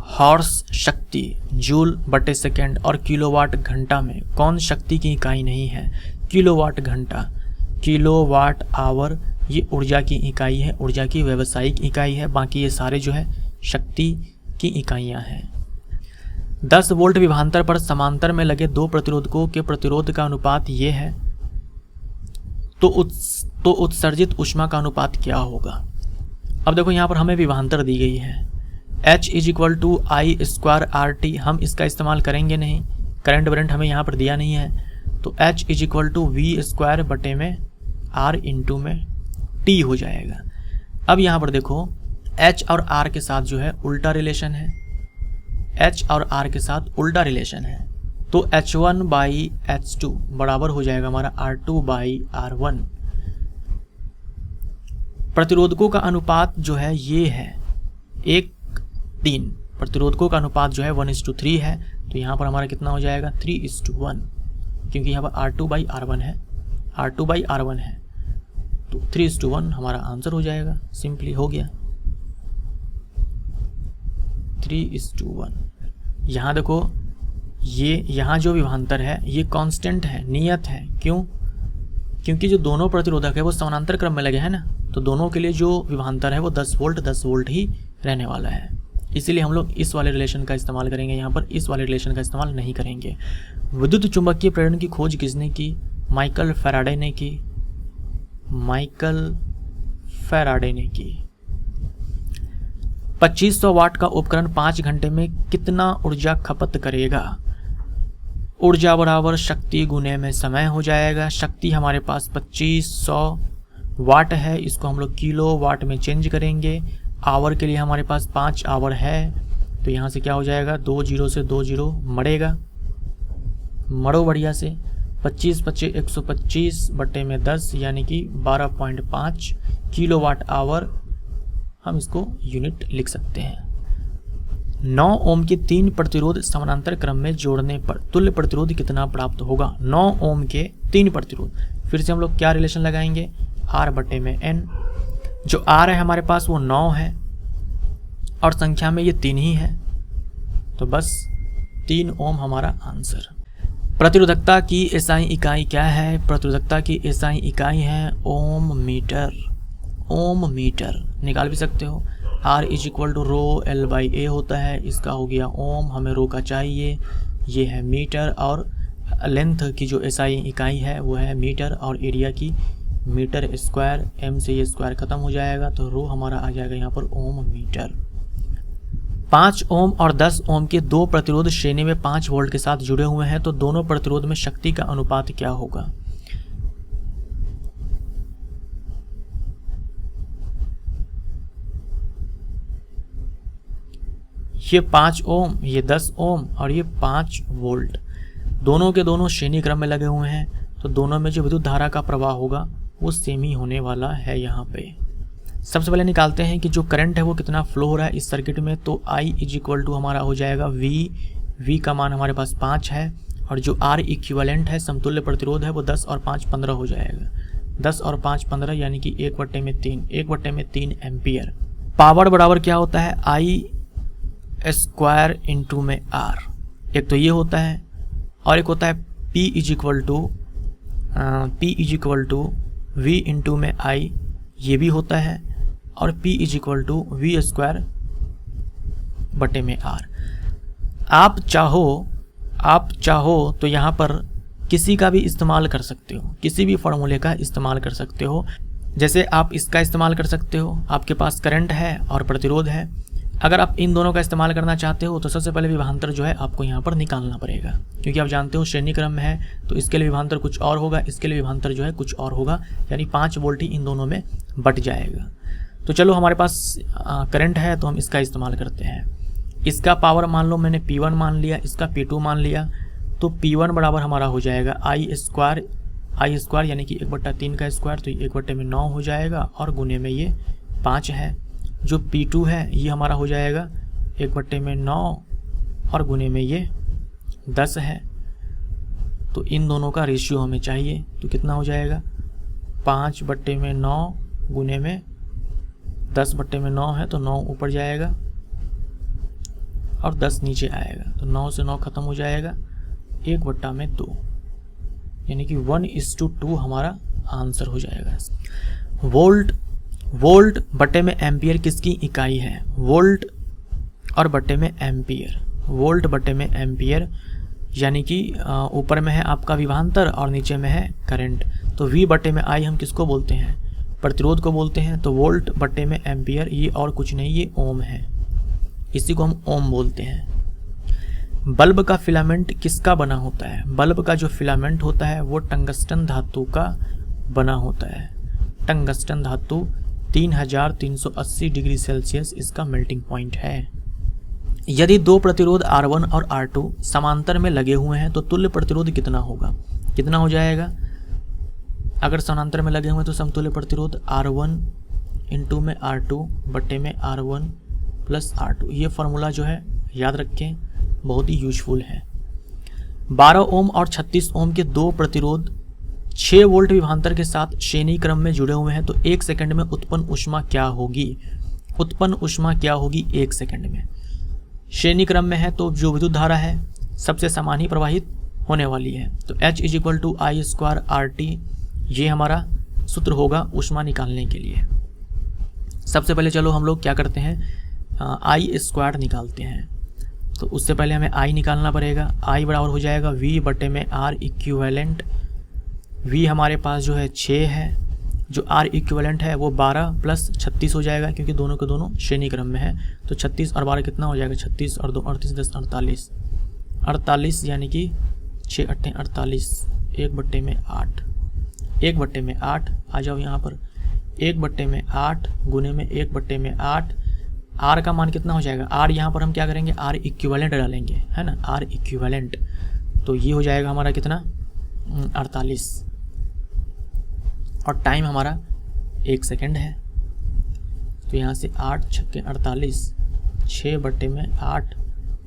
हॉर्स शक्ति जूल बटे सेकेंड और किलोवाट घंटा में कौन शक्ति की इकाई नहीं है? किलोवाट घंटा, किलोवाट आवर ये ऊर्जा की इकाई है, ऊर्जा की व्यावसायिक इकाई है। बाकी ये सारे जो है शक्ति की इकाइयां हैं। 10 वोल्ट विभवांतर पर समांतर में लगे 2 प्रतिरोधकों के प्रतिरोध का अनुपात ये है तो उत्सर्जित ऊष्मा का अनुपात क्या होगा? अब देखो यहाँ पर हमें विभवांतर दी गई है H = I² RT। हम इसका इस्तेमाल करेंगे नहीं, करंट वरेंट हमें यहाँ पर दिया नहीं है तो H = V² बटे में R इंटू में T हो जाएगा। अब यहाँ पर देखो H और R के साथ जो है उल्टा रिलेशन है, H और R के साथ उल्टा रिलेशन है तो H1/H2 बराबर हो जाएगा हमारा R2/R1। प्रतिरोधकों का अनुपात जो है ये है 1:3। प्रतिरोधकों का अनुपात जो है 1:3 है तो यहाँ पर हमारा कितना हो जाएगा? 3:1 क्योंकि यहाँ पर R2/R1 है, R2/R1 है तो 3:1 हमारा आंसर हो जाएगा। सिंपली हो गया 3:1। यहाँ देखो ये यहाँ जो विभवांतर है ये कांस्टेंट है, नियत है। क्यों? क्योंकि जो दोनों प्रतिरोधक है वो समानांतर क्रम में लगे हैं ना, तो दोनों के लिए जो विभवांतर है वो 10 वोल्ट ही रहने वाला है। इसीलिए हम लोग इस वाले रिलेशन का इस्तेमाल करेंगे, यहाँ पर इस वाले रिलेशन का इस्तेमाल नहीं करेंगे। विद्युत चुंबकीय प्रेरण की खोज किसने की? माइकल फैराडे ने की। माइकल फैराडे ने की। 2500 वाट का उपकरण 5 घंटे में कितना ऊर्जा खपत करेगा? ऊर्जा बराबर शक्ति गुने में समय हो जाएगा। शक्ति हमारे पास 2500 वाट है, इसको हम लोग किलो वाट में चेंज करेंगे। आवर के लिए हमारे पास 5 आवर है तो यहाँ से क्या हो जाएगा? 2 0 से 2 0 मरेगा, मरो बढ़िया से। 25 × 5 = 125 बटे में 10 यानी कि 12.5 किलोवाट आवर हम इसको यूनिट लिख सकते हैं। 9 ओम के 3 प्रतिरोध समानांतर क्रम में जोड़ने पर तुल्य प्रतिरोध कितना प्राप्त होगा? 9 ओम के 3 प्रतिरोध, फिर से हम लोग क्या रिलेशन लगाएंगे? R बटे में N। जो R है हमारे पास वो 9 है और संख्या में ये 3 ही है तो बस 3 ओम हमारा आंसर। प्रतिरोधकता की एसआई इकाई क्या है? प्रतिरोधकता की एसआई इकाई है ओम मीटर। ओम मीटर निकाल भी सकते हो। R = ρL/A होता है, इसका हो गया ओम, हमें रो का चाहिए, ये है मीटर। और लेंथ की जो एसआई इकाई है वो है मीटर और एरिया की मीटर स्क्वायर। M से ये स्क्वायर खत्म हो जाएगा तो रो हमारा आ जाएगा यहाँ पर ओम मीटर। 5 ओम और 10 ओम के 2 प्रतिरोध श्रेणी में 5 वोल्ट के साथ जुड़े हुए हैं तो दोनों प्रतिरोध में शक्ति का अनुपात क्या होगा? ये 5 ओम, ये 10 ओम और ये 5 वोल्ट, दोनों के दोनों श्रेणी क्रम में लगे हुए हैं तो दोनों में जो विद्युत धारा का प्रवाह होगा वो सेम ही होने वाला है। यहाँ पे सबसे पहले निकालते हैं कि जो करंट है वो कितना फ्लो हो रहा है इस सर्किट में। तो I = हमारा हो जाएगा V का मान हमारे पास 5 है और जो R इक्विवेलेंट है समतुल्य प्रतिरोध है वो 10 और 5 15 हो जाएगा। 10 और 5 15 यानी कि 1/3 एम्पियर। पावर बराबर क्या होता है? I स्क्वायर इंटू में आर, एक तो ये होता है, और एक होता है P is equal to V into में आई, ये भी होता है, और P is equal to V square बटे में आर। आप चाहो तो यहाँ पर किसी का भी इस्तेमाल कर सकते हो, किसी भी फॉर्मूले का इस्तेमाल कर सकते हो। जैसे आप इसका इस्तेमाल कर सकते हो, आपके पास करंट है और प्रतिरोध है। अगर आप इन दोनों का इस्तेमाल करना चाहते हो तो सबसे पहले विभवांतर जो है आपको यहाँ पर निकालना पड़ेगा, क्योंकि आप जानते हो श्रेणी क्रम में है तो इसके लिए विभवांतर कुछ और होगा, इसके लिए विभवांतर जो है कुछ और होगा, यानी 5 वोल्ट ही इन दोनों में बट जाएगा। तो चलो हमारे पास करंट है तो हम इसका इस्तेमाल करते हैं। इसका पावर मान लो मैंने P1 मान लिया, इसका P2 मान लिया, तो P1 बराबर हमारा हो जाएगा आई स्क्वायर यानी कि 1/3 का स्क्वायर, तो 1/9 हो जाएगा, और गुने में ये 5 है। जो P2 है ये हमारा हो जाएगा 1/9 और गुने में ये 10 है। तो इन दोनों का रेशियो हमें चाहिए, तो कितना हो जाएगा 5/9 गुने में 10/9 है, तो 9 ऊपर जाएगा और 10 नीचे आएगा, तो 9 से 9 खत्म हो जाएगा, 1/2 यानी कि 1:2 हमारा आंसर हो जाएगा। वोल्ट बटे में एम्पियर किसकी इकाई है? वोल्ट और बटे में एम्पियर, वोल्ट बटे में एम्पियर, यानी कि ऊपर में है आपका विभवांतर और नीचे में है करंट। तो V बटे में I हम किसको बोलते हैं? प्रतिरोध को बोलते हैं। तो वोल्ट बटे में एम्पियर ये और कुछ नहीं, ये ओम है, इसी को हम ओम बोलते हैं। बल्ब का फिलामेंट किसका बना होता है? बल्ब का जो फिलामेंट होता है वो टंगस्टन धातु का बना होता है। टंगस्टन धातु 3380 डिग्री सेल्सियस इसका मेल्टिंग पॉइंट है। यदि दो प्रतिरोध R1 और R2 समांतर में लगे हुए हैं तो तुल्य प्रतिरोध कितना होगा? कितना हो जाएगा? अगर समांतर में लगे हुए हैं तो समतुल्य प्रतिरोध R1 इंटू में R2 बटे में R1 प्लस R2। ये फॉर्मूला जो है याद रखें, बहुत ही यूजफुल है। 12 ओम और 36 ओम के दो प्रतिरोध 6 वोल्ट विभवांतर के साथ श्रेणी क्रम में जुड़े हुए हैं, तो 1 सेकंड में उत्पन्न ऊष्मा क्या होगी? उत्पन्न ऊष्मा क्या होगी 1 सेकंड में? श्रेणी क्रम में है तो जो विद्युत धारा है सबसे समान ही प्रवाहित होने वाली है, तो H is equal to I square RT, ये हमारा सूत्र होगा ऊष्मा निकालने के लिए। सबसे पहले चलो हम लोग क्या करते हैं, आई स्क्वायर निकालते हैं। तो उससे पहले हमें आई निकालना पड़ेगा। आई बराबर हो जाएगा V बटे में R इक्विवेलेंट। V हमारे पास जो है 6 है, जो R इक्विवेलेंट है वो 12 प्लस 36 हो जाएगा, क्योंकि दोनों के दोनों श्रेणी क्रम में है। तो 36 और 12 कितना हो जाएगा? 36 और 2 38, 10 48, 48 यानी कि 6 8 48, 1 बटे में 8, 1 बटे में 8 आ जाओ यहाँ पर, 1 बटे में 8 गुने में 1 बटे में 8। R का मान कितना हो जाएगा? R यहाँ पर हम क्या करेंगे? R इक्विवेलेंट डालेंगे, है ना, R इक्विवेलेंट। तो ये हो जाएगा हमारा कितना? 48, और टाइम हमारा 1 सेकेंड है। तो यहाँ से 8 छक्के 48, 6 बटे में 8,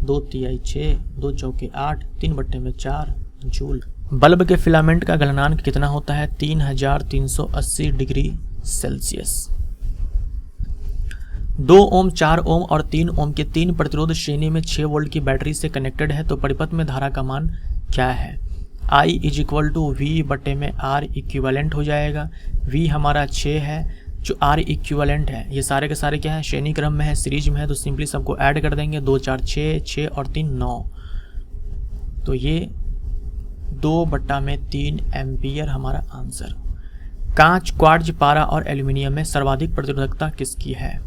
2 तिहाई 6, 2 चौके 8, 3 बटे में 4 जूल। बल्ब के फिलामेंट का गलनांक कितना होता है? 3380 डिग्री सेल्सियस। 2 ओम, 4 ओम और 3 ओम के 3 प्रतिरोध श्रेणी में 6 वोल्ट की बैटरी से कनेक्टेड है, तो परिपथ में धारा का मान क्या है? I is equal to V बटे में R इक्विवेलेंट हो जाएगा। V हमारा 6 है, जो R इक्विवेलेंट है ये सारे के सारे क्या है? श्रेणी क्रम में है, सीरीज में है, तो सिंपली सबको ऐड कर देंगे। 2 4 6, 6 और 3 9, तो ये 2/3 एम्पियर हमारा आंसर। कांच, क्वार्ट्ज, पारा और एल्यूमिनियम में सर्वाधिक प्रतिरोधकता किसकी है?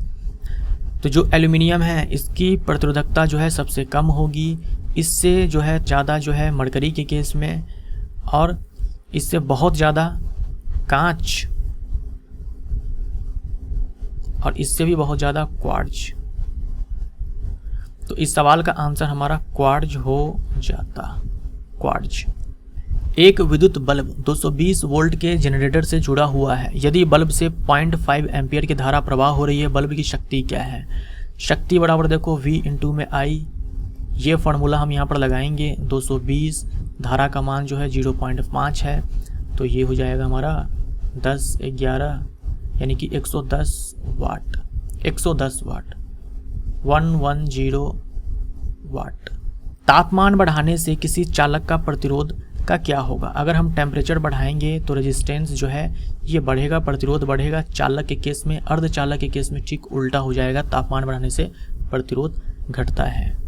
तो जो एल्यूमिनियम है इसकी प्रतिरोधकता जो है सबसे कम होगी, इससे जो है ज़्यादा जो है मरकरी के केस में, और इससे बहुत ज़्यादा कांच, और इससे भी बहुत ज़्यादा क्वार्ट्ज। तो इस सवाल का आंसर हमारा क्वार्ट्ज हो जाता, क्वार्ट्ज। एक विद्युत बल्ब 220 वोल्ट के जनरेटर से जुड़ा हुआ है। यदि बल्ब से 0.5 एम्पियर की धारा प्रवाह हो रही है, बल्ब की शक्ति क्या है? शक्ति बराबर देखो V इंटू में I, ये फार्मूला हम यहाँ पर लगाएंगे। 220, धारा का मान जो है 0.5 है, तो ये हो जाएगा हमारा 10 11 यानी कि 110 वाट। 110 वाट 110 वाट। तापमान बढ़ाने से किसी चालक का प्रतिरोध का क्या होगा? अगर हम टेम्परेचर बढ़ाएंगे तो रेजिस्टेंस जो है ये बढ़ेगा, प्रतिरोध बढ़ेगा। चालक के केस में, अर्धचालक के केस में ठीक उल्टा हो जाएगा, तापमान बढ़ाने से प्रतिरोध घटता है।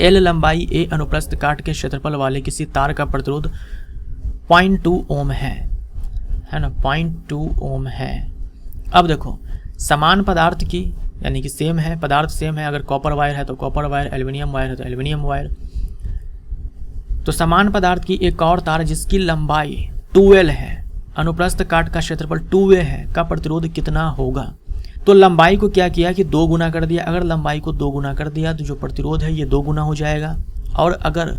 एल लंबाई, ए अनुप्रस्थ काट के क्षेत्रफल वाले किसी तार का प्रतिरोध 0.2 ओम है ना, 0.2 ओम है। अब देखो समान पदार्थ की यानी कि सेम है, पदार्थ सेम है, अगर कॉपर वायर है तो कॉपर वायर, एल्युमिनियम वायर है तो एल्युमिनियम वायर। तो समान पदार्थ की एक और तार जिसकी लंबाई 2L है, अनुप्रस्थ काट का क्षेत्रफल 2A है, का प्रतिरोध कितना होगा? तो लंबाई को क्या किया कि 2 गुना कर दिया। अगर लंबाई को 2 गुना कर दिया तो जो प्रतिरोध है ये 2 गुना हो जाएगा। और अगर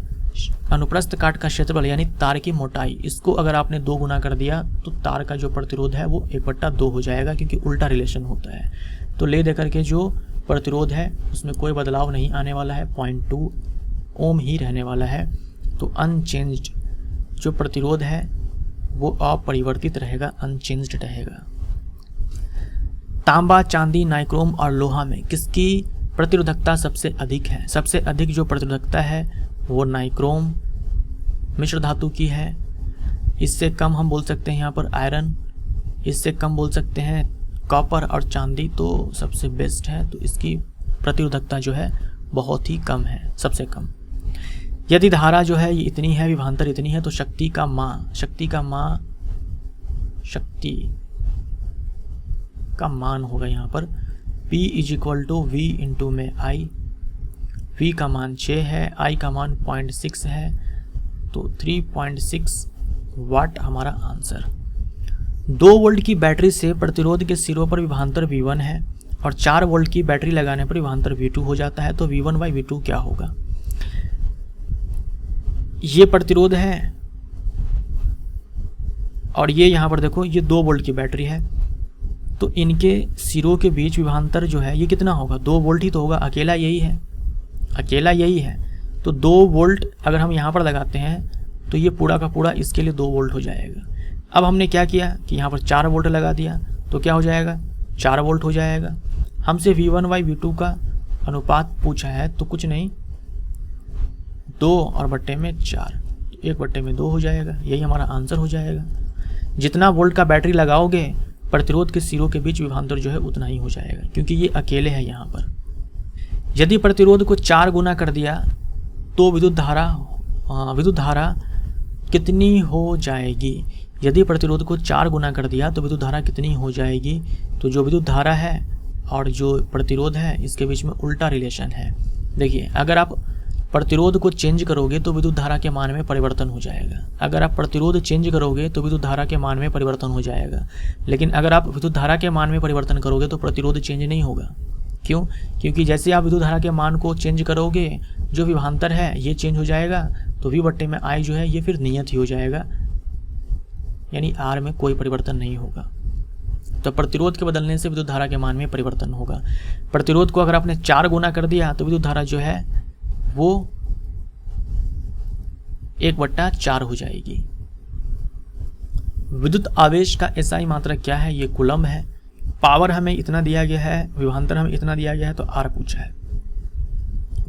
अनुप्रस्थ काट का क्षेत्रफल यानी तार की मोटाई, इसको अगर आपने 2 गुना कर दिया तो तार का जो प्रतिरोध है वो 1/2 हो जाएगा, क्योंकि उल्टा रिलेशन होता है। तो ले देकर के जो प्रतिरोध है उसमें कोई बदलाव नहीं आने वाला है, 0.2 ओम ही रहने वाला है। तो अनचेंज्ड जो प्रतिरोध है वो अपरिवर्तित रहेगा, अनचेंज्ड रहेगा। तांबा, चांदी, नाइक्रोम और लोहा में किसकी प्रतिरोधकता सबसे अधिक है? सबसे अधिक जो प्रतिरोधकता है वो नाइक्रोम मिश्र धातु की है। इससे कम हम बोल सकते हैं यहाँ पर आयरन, इससे कम बोल सकते हैं कॉपर, और चांदी तो सबसे बेस्ट है। तो इसकी प्रतिरोधकता जो है बहुत ही कम है, सबसे कम। यदि धारा जो है ये इतनी है, विभवांतर इतनी है, तो शक्ति का मान होगा यहाँ पर P = V × में I। V का मान 6 है, I का मान 0.6 है, तो 3.6 वाट हमारा आंसर। 2 वोल्ट की बैटरी से प्रतिरोध के सिरों पर विभवांतर V1 है और 4 वोल्ट की बैटरी लगाने पर विभवांतर V2 हो जाता है। तो V1/V2 क्या होगा? ये प्रतिरोध है और ये यहाँ पर देखो ये 2 वोल्ट की बैटरी है, तो इनके सिरों के बीच विभवांतर जो है ये कितना होगा? 2 वोल्ट ही तो होगा, अकेला यही है। तो 2 वोल्ट अगर हम यहाँ पर लगाते हैं तो ये पूरा का पूरा इसके लिए 2 वोल्ट हो जाएगा। अब हमने क्या किया कि यहाँ पर 4 वोल्ट लगा दिया, तो क्या हो जाएगा? 4 वोल्ट हो जाएगा। हमसे V1/V2 का अनुपात पूछा है, तो कुछ नहीं, 2 और बट्टे में 4, 1/2 हो जाएगा। यही हमारा आंसर हो जाएगा। जितना वोल्ट का बैटरी लगाओगे प्रतिरोध के सिरों के बीच विभवांतर जो है उतना ही हो जाएगा, क्योंकि ये अकेले हैं यहाँ पर। यदि प्रतिरोध को 4 गुना कर दिया तो विद्युत धारा कितनी हो जाएगी? यदि प्रतिरोध को 4 गुना कर दिया तो विद्युत धारा कितनी हो जाएगी? तो जो विद्युत धारा है और जो प्रतिरोध है इसके बीच में उल्टा रिलेशन है। देखिए, अगर आप प्रतिरोध को चेंज करोगे तो विद्युत धारा के मान में परिवर्तन हो जाएगा। अगर आप प्रतिरोध चेंज करोगे तो विद्युत धारा के मान में परिवर्तन हो जाएगा। लेकिन अगर आप विद्युत धारा के मान में परिवर्तन करोगे तो प्रतिरोध चेंज नहीं होगा। क्यों? क्योंकि जैसे आप विद्युत धारा के मान को चेंज करोगे जो विभवांतर है ये चेंज हो जाएगा, तो V/I जो है ये फिर नियत ही हो जाएगा, यानी R में कोई परिवर्तन नहीं होगा। तो प्रतिरोध के बदलने से विद्युत धारा के मान में परिवर्तन होगा। प्रतिरोध को अगर आपने 4 गुना कर दिया तो विद्युत धारा जो है वो 1/4 हो जाएगी। विद्युत आवेश का SI मात्रक क्या है? ये कूलम है। पावर हमें इतना दिया गया है, विभवांतर हमें इतना दिया गया है, तो R पूछा है।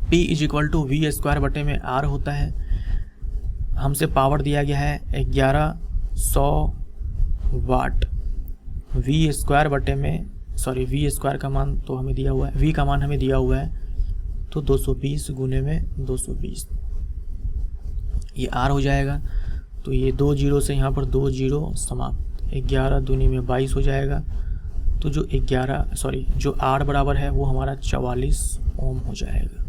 P = V² में R होता है। हमसे पावर दिया गया है 1100 वाट। V² का मान तो हमें दिया हुआ है, V का मान हमें दिया हुआ है, तो 220 × 220 ये R हो जाएगा। तो ये 2 जीरो से यहाँ पर 2 जीरो समाप्त, 11 दूनी में 22 हो जाएगा। तो जो जो R बराबर है वो हमारा 44 ओम हो जाएगा।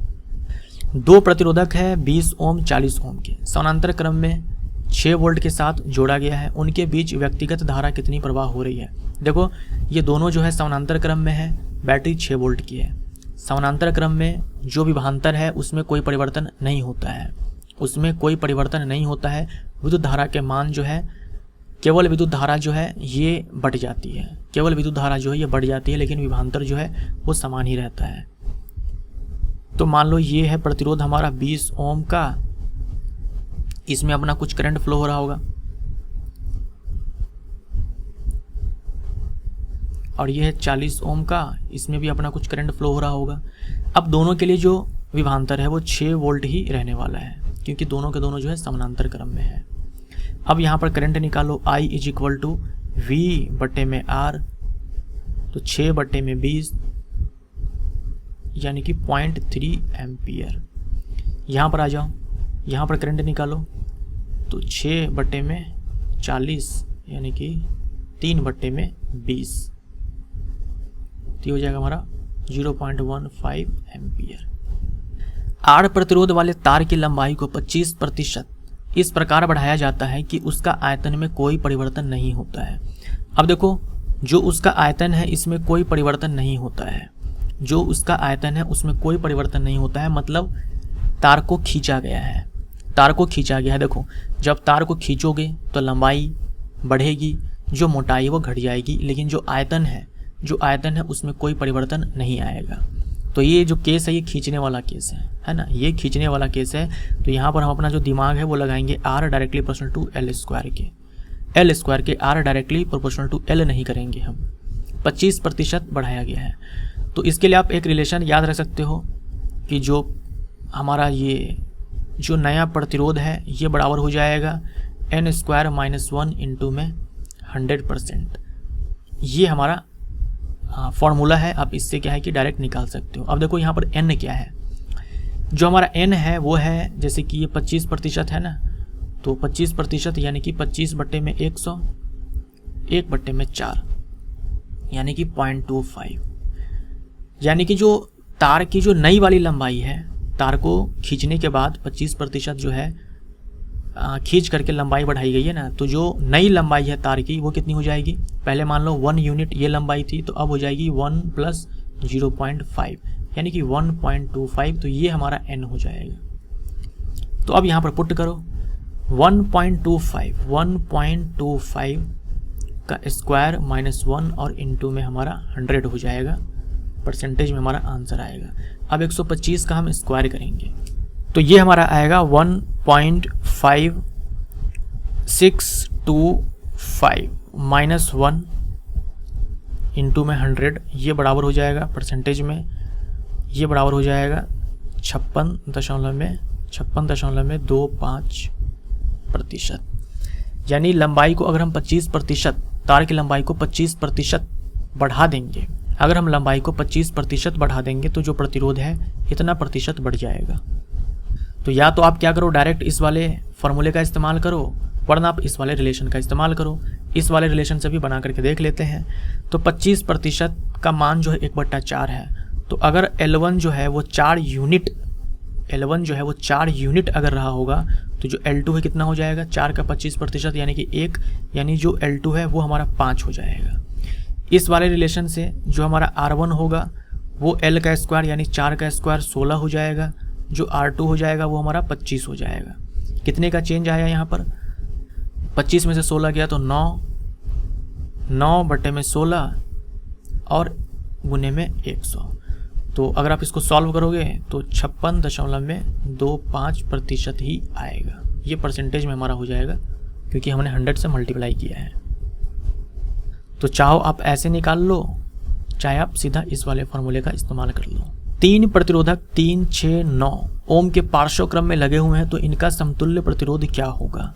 2 प्रतिरोधक है 20 ओम 40 ओम के, समानांतर क्रम में 6 वोल्ट के साथ जोड़ा गया है। उनके बीच व्यक्तिगत धारा कितनी प्रवाह हो रही है? देखो, ये दोनों जो है समानांतर क्रम में है, बैटरी 6 वोल्ट की है। समानांतर क्रम में जो विभवांतर है उसमें कोई परिवर्तन नहीं होता है, विद्युत धारा के मान जो है, केवल विद्युत धारा जो है ये बढ़ जाती है, लेकिन विभवांतर जो है वो समान ही रहता है। तो मान लो ये है प्रतिरोध हमारा 20 ओम का, इसमें अपना कुछ करंट फ्लो हो रहा होगा, और ये है 40 ओम का, इसमें भी अपना कुछ करंट फ्लो हो रहा होगा। अब दोनों के लिए जो विभवांतर है वो 6 वोल्ट ही रहने वाला है, क्योंकि दोनों के दोनों जो है समानांतर क्रम में है। अब यहाँ पर करंट निकालो, I is equal to V बटे में R, तो 6 बटे में 20 यानी कि 0.3 एम्पियर। यहाँ पर आ जाओ, यहाँ पर करंट निकालो, तो 6 बटे में 40 यानी कि 3 बटे में 20, तो हो जाएगा हमारा 0.15 एम्पियर। R प्रतिरोध वाले तार की लंबाई को 25% इस प्रकार बढ़ाया जाता है कि उसका आयतन में कोई परिवर्तन नहीं होता है। अब देखो, जो उसका आयतन है इसमें कोई परिवर्तन नहीं होता है, जो उसका आयतन है उसमें कोई परिवर्तन नहीं होता है, मतलब तार को खींचा गया है, तार को खींचा गया है। देखो, जब तार को खींचोगे तो लंबाई बढ़ेगी, जो मोटाई है वो घट जाएगी, लेकिन जो आयतन है उसमें कोई परिवर्तन नहीं आएगा। तो ये जो केस है ये खींचने वाला केस है ना, ये खींचने वाला केस है। तो यहाँ पर हम अपना जो दिमाग है वो लगाएंगे R directly proportional to L square के, L स्क्वायर के R directly proportional to L नहीं करेंगे हम, 25% बढ़ाया गया है। तो इसके लिए आप एक रिलेशन याद रख सकते हो कि जो हमारा ये जो नया प्रतिरोध है ये बराबर हो जाएगा n स्क्वायर माइनस 1 इंटू में 100%। ये हमारा फॉर्मूला है, आप इससे क्या है कि डायरेक्ट निकाल सकते हो। अब देखो यहाँ पर n क्या है, जो हमारा n है वो है, जैसे कि ये 25% है ना, तो 25% यानी कि 25 बटे में 100, 1 बटे में 4 यानी कि 0.25, यानी कि जो तार की जो नई वाली लंबाई है, तार को खींचने के बाद 25% जो है खींच करके लंबाई बढ़ाई गई है ना, तो जो नई लंबाई है तार की वो कितनी हो जाएगी, पहले मान लो 1 यूनिट ये लंबाई थी, तो अब हो जाएगी 1 प्लस 0.5 यानी कि 1.25, तो ये हमारा n हो जाएगा। तो अब यहाँ पर पुट करो 1.25 का स्क्वायर माइनस 1 और इंटू में हमारा 100 हो जाएगा, परसेंटेज में हमारा आंसर आएगा। अब 125 का हम स्क्वायर करेंगे तो ये हमारा आएगा 1.5625 माइनस 1 इंटू में 100, ये बराबर हो जाएगा परसेंटेज में, ये बराबर हो जाएगा 56.25%। यानी लंबाई को अगर हम 25%, तार की लंबाई को 25% बढ़ा देंगे, अगर हम लंबाई को 25% बढ़ा देंगे तो जो प्रतिरोध है इतना प्रतिशत बढ़ जाएगा। तो या तो आप क्या करो, डायरेक्ट इस वाले फॉर्मूले का इस्तेमाल करो, वरना आप इस वाले रिलेशन का इस्तेमाल करो। इस वाले रिलेशन से भी बना करके देख लेते हैं। तो 25% का मान जो है 1/4 है, तो अगर L1 जो है वो 4 यूनिट, L1 जो है वो 4 यूनिट अगर रहा होगा, तो जो L2 है कितना हो जाएगा, 4 का 25% यानी कि 1, यानी जो L2 है वो हमारा 5 हो जाएगा। इस वाले रिलेशन से जो हमारा R1 होगा वो L का स्क्वायर यानी 4 का स्क्वायर 16 हो जाएगा, जो R2 हो जाएगा वो हमारा 25 हो जाएगा। कितने का चेंज आया यहाँ पर, 25 में से 16 गया तो 9 बटे में 16 और गुने में 100। तो अगर आप इसको सॉल्व करोगे तो 56.25% ही आएगा। ये परसेंटेज में हमारा हो जाएगा क्योंकि हमने 100 से मल्टीप्लाई किया है। तो चाहो आप ऐसे निकाल लो, चाहे आप सीधा इस वाले फॉर्मूले का इस्तेमाल कर लो। 3 प्रतिरोधक 3, 6, 9 ओम के पार्श्व क्रम में लगे हुए हैं, तो इनका समतुल्य प्रतिरोध क्या होगा।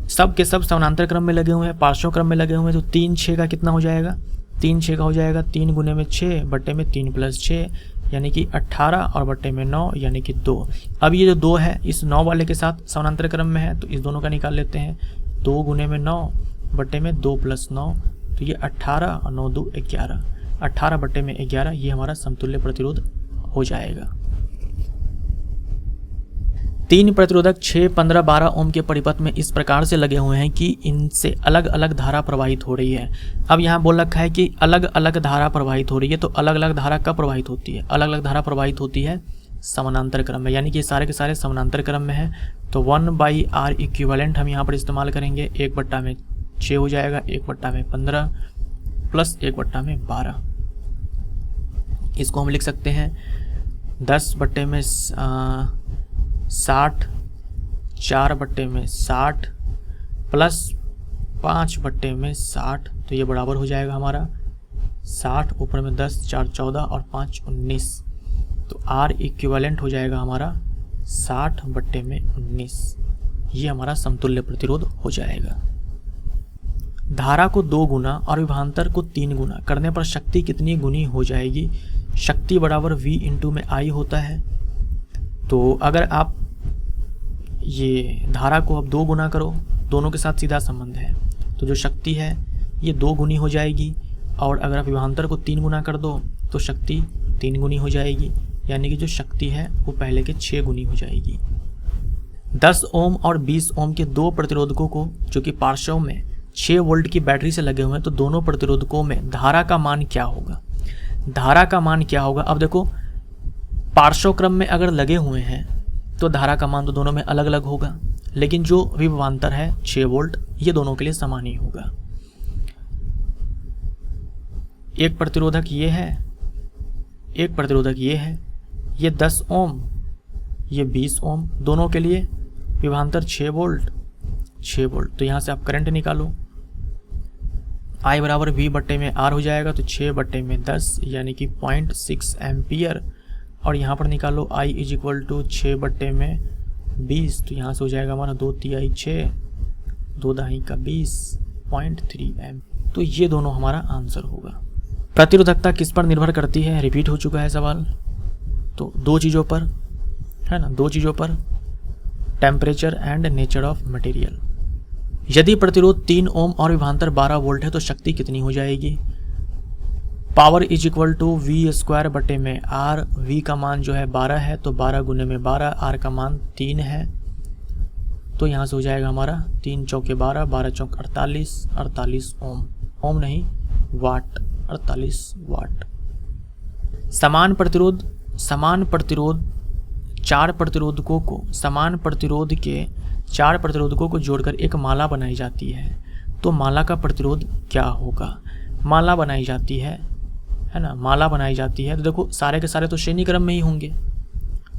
सब के सब समानांतर क्रम में लगे हुए हैं, पार्श्व क्रम में लगे हुए हैं, तो 3, 6 का कितना हो जाएगा, 3, 6 का हो जाएगा 3 गुने में 6 बटे में 3 प्लस 6 यानी कि 18 और बटे में 9 यानी कि 2। अब ये जो 2 है इस 9 वाले के साथ समानांतर क्रम में है, तो इस दोनों का निकाल लेते हैं। 2 गुने में 9 बटे में 2 प्लस 9, तो ये 18 और 9 2 11, 18 बटे में 11, ये हमारा समतुल्य प्रतिरोध हो जाएगा। 3 प्रतिरोधक 6, 15, 12 ओम के परिपथ में इस प्रकार से लगे हुए हैं कि इनसे अलग अलग धारा प्रवाहित हो रही है। अब यहाँ बोल रखा है कि अलग अलग धारा प्रवाहित हो रही है, तो अलग अलग धारा कब प्रवाहित होती है, अलग अलग धारा प्रवाहित होती है समानांतर क्रम में, यानी कि सारे के सारे समानांतर क्रम में है। तो 1/R इक्विवेलेंट हम यहाँ पर इस्तेमाल करेंगे। 1/6 हो जाएगा, 1/15 प्लस 1/12। इसको हम लिख सकते हैं 10 बटे में 60, 4 बटे में 60 प्लस 5 बटे में 60, तो ये बराबर हो जाएगा हमारा 60, ऊपर में 10, 4 14 और 5 19, तो R इक्विवेलेंट हो जाएगा हमारा 60/19। ये हमारा समतुल्य प्रतिरोध हो जाएगा। धारा को 2 गुना और विभवांतर को 3 गुना करने पर शक्ति कितनी गुनी हो जाएगी? शक्ति बराबर V इंटू में I होता है। तो अगर आप ये धारा को अब 2 गुना करो, दोनों के साथ सीधा संबंध है, तो जो शक्ति है ये 2 गुनी हो जाएगी। और अगर आप विभवांतर को 3 गुना कर दो तो शक्ति 3 गुनी हो जाएगी, यानी कि जो शक्ति है वो पहले के 6 गुनी हो जाएगी। 10 ओम और 20 ओम के 2 प्रतिरोधकों को जो कि पार्श्व में 6 वोल्ट की बैटरी से लगे हुए हैं, तो दोनों प्रतिरोधकों में धारा का मान क्या होगा? धारा का मान क्या होगा? अब देखो, पार्श्व क्रम में अगर लगे हुए हैं तो धारा का मान तो दोनों में अलग अलग होगा, लेकिन जो विभवांतर है 6 वोल्ट, ये दोनों के लिए समान ही होगा। एक प्रतिरोधक ये है, एक प्रतिरोधक ये है, ये 10 ओम, ये 20 ओम, दोनों के लिए विभवांतर 6 वोल्ट। तो यहाँ से आप करंट निकालो, I बराबर V बट्टे में R हो जाएगा, तो 6/10 यानी कि 0.6 एम्पियर। और यहाँ पर निकालो I इज इक्वल टू 6/20, तो यहाँ से हो जाएगा हमारा 2 तिहाई 6, 2 दहाई का 20, 0.3 एम। तो ये दोनों हमारा आंसर होगा। प्रतिरोधकता किस पर निर्भर करती है? रिपीट हो चुका है सवाल। तो 2 चीज़ों पर है ना, 2 चीज़ों पर, temperature and nature of material. यदि प्रतिरोध 3 ओम और विभवांतर 12 वोल्ट है तो शक्ति कितनी हो जाएगी? Power is equal to V² बटे में R। V का मान जो है 12 है, तो 12 गुने में 12, R का मान 3 है, तो यहाँ से हो जाएगा हमारा 3 चौके 12, 12 चौक 48, 48 ओम, ओम नहीं वाट, 48 वाट। समान प्रतिरोध 4 प्रतिरोधकों को, समान प्रतिरोध के 4 प्रतिरोधकों को जोड़कर एक माला बनाई जाती है, तो माला का प्रतिरोध क्या होगा? माला बनाई जाती है ना, माला बनाई जाती है, तो देखो सारे के सारे तो श्रेणी क्रम में ही होंगे,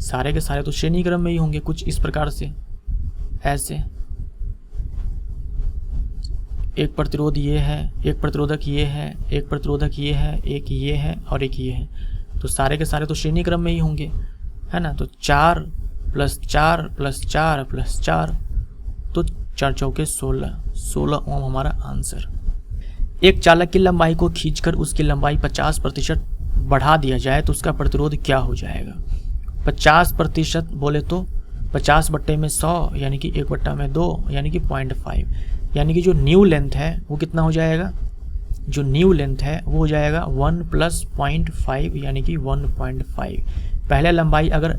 सारे के सारे तो श्रेणी क्रम में ही होंगे, कुछ इस प्रकार से, ऐसे एक प्रतिरोध ये है, एक प्रतिरोधक ये है, एक प्रतिरोधक ये है, एक ये है और एक ये है, तो सारे के सारे तो श्रेणी क्रम में ही होंगे, है ना। तो 4 + 4 + 4 + 4, तो 4 चौके 16 ओम हमारा आंसर। एक चालक की लंबाई को खींचकर उसकी लंबाई 50% बढ़ा दिया जाए तो उसका प्रतिरोध क्या हो जाएगा? 50% बोले तो 50/100 यानी कि 1/2 यानी कि 0.5, यानी कि जो न्यू लेंथ है वो कितना हो जाएगा? जो न्यू लेंथ है वो हो जाएगा 1 + 0.5 यानी कि 1.5। पहले लंबाई अगर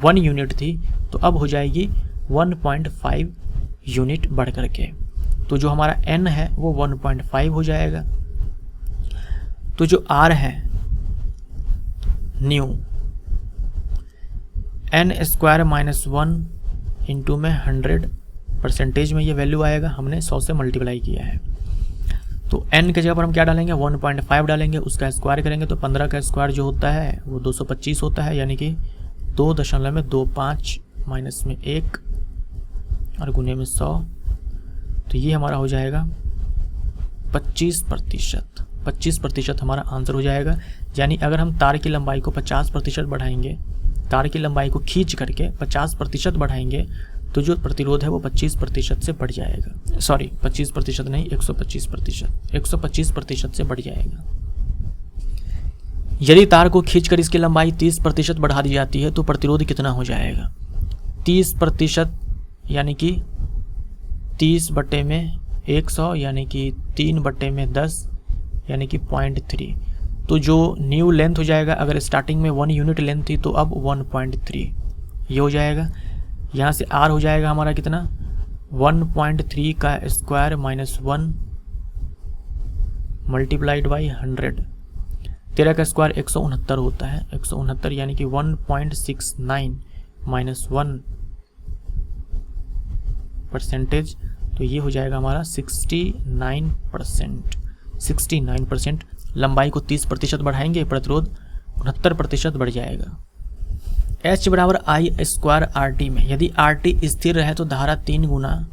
1 यूनिट थी तो अब हो जाएगी 1.5 यूनिट बढ़ करके, तो जो हमारा n है वो 1.5 हो जाएगा। तो जो r है न्यू, n² - 1 इंटू में 100 परसेंटेज में ये वैल्यू आएगा, हमने 100 से मल्टीप्लाई किया है, तो n के जगह पर हम क्या डालेंगे? 1.5 डालेंगे, उसका स्क्वायर करेंगे तो 15 का स्क्वायर जो होता है वो 225 होता है, यानी कि 2.25 माइनस में 1 और गुने में 100, तो ये हमारा हो जाएगा 25%। 25% हमारा आंसर हो जाएगा। यानी अगर हम तार की लंबाई को 50% बढ़ाएंगे, तार की लंबाई को खींच करके 50% बढ़ाएंगे तो जो प्रतिरोध है वो 25% से बढ़ जाएगा। सॉरी 25% नहीं, 125%, 125% से बढ़ जाएगा। यदि तार को खींचकर इसकी लंबाई 30% बढ़ा दी जाती है तो प्रतिरोध कितना हो जाएगा? 30% यानी कि 30/100 यानी कि 3/10 यानी कि 0.3। तो जो न्यू लेंथ हो जाएगा, अगर स्टार्टिंग में 1 यूनिट लेंथ थी तो अब 1.3 ये हो जाएगा। यहाँ से R हो जाएगा हमारा कितना? 1.3 का स्क्वायर माइनस 1 मल्टीप्लाइड बाई 100। 13 का स्क्वायर 169 होता है, 169 यानी कि 1.69 माइनस 1 परसेंटेज, तो ये हो जाएगा हमारा 69%। 69% लंबाई को 30% बढ़ाएंगे, प्रतिरोध 69% बढ़ जाएगा। H बराबर I² RT में यदि RT स्थिर रहे तो धारा 3 गुना,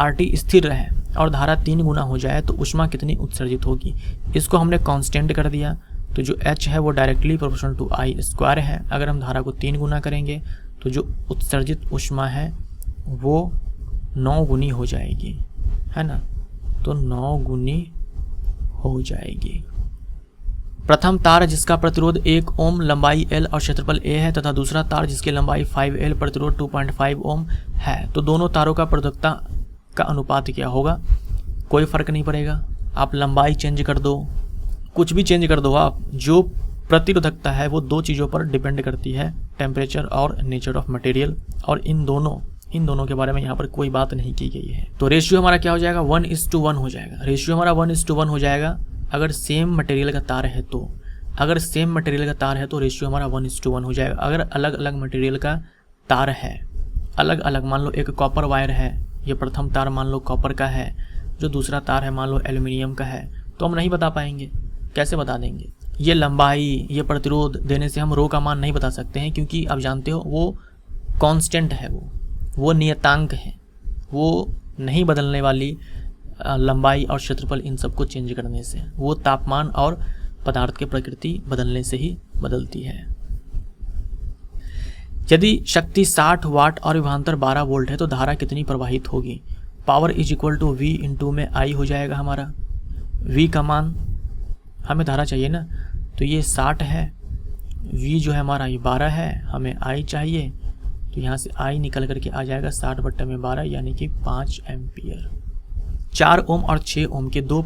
RT स्थिर रहे और धारा 3 गुना हो जाए तो ऊष्मा कितनी उत्सर्जित होगी? इसको हमने कांस्टेंट कर दिया तो जो H है वो directly proportional to I square है। अगर हम धारा को 3 गुना करेंगे तो जो उत्सर्जित ऊष्मा है वो 9 गुनी हो जाएगी, है ना, तो 9 गुनी हो जाएगी। प्रथम तार जिसका प्रतिरोध 1 ओम, लंबाई L और क्षेत्रफल A है तथा दूसरा तार जिसकी लंबाई 5L, प्रतिरोध 2.5 ओम है, तो दोनों तारों का प्रतिरोधकता का अनुपात क्या होगा? कोई फर्क नहीं पड़ेगा, आप लंबाई चेंज कर दो, कुछ भी चेंज कर दो आप, जो प्रतिरोधकता है वो 2 चीज़ों पर डिपेंड करती है, टेम्परेचर और नेचर ऑफ मटेरियल, और इन दोनों के बारे में यहाँ पर कोई बात नहीं की गई है। तो रेशियो हमारा क्या हो जाएगा? 1:1 हो जाएगा। रेशियो हमारा 1:1 हो जाएगा अगर सेम मटेरियल का तार है तो। अगर सेम मटेरियल का तार है तो रेशियो हमारा 1:1 हो जाएगा। अगर अलग अलग मटेरियल का तार है, अलग अलग, मान लो एक कॉपर वायर है, ये प्रथम तार मान लो कॉपर का है, जो दूसरा तार है मान लो एल्युमिनियम का है, तो हम नहीं बता पाएंगे। कैसे बता देंगे? ये लंबाई, ये प्रतिरोध देने से हम रो का मान नहीं बता सकते हैं, क्योंकि आप जानते हो वो कांस्टेंट है, वो नियतांक है, वो नहीं बदलने वाली लंबाई और क्षेत्रफल इन सब को चेंज करने से, वो तापमान और पदार्थ की प्रकृति बदलने से ही बदलती है। यदि शक्ति 60 वाट और विभवांतर 12 वोल्ट है तो धारा कितनी प्रवाहित होगी? Power is equal to V into में I हो जाएगा हमारा। V का मान, हमें धारा चाहिए ना, तो ये 60 है, V जो है हमारा ये 12 है, हमें I चाहिए, तो यहाँ से I निकल करके आ जाएगा 60/12 यानी कि 5 एम्पियर। 4 ओम और 6 ओम के दो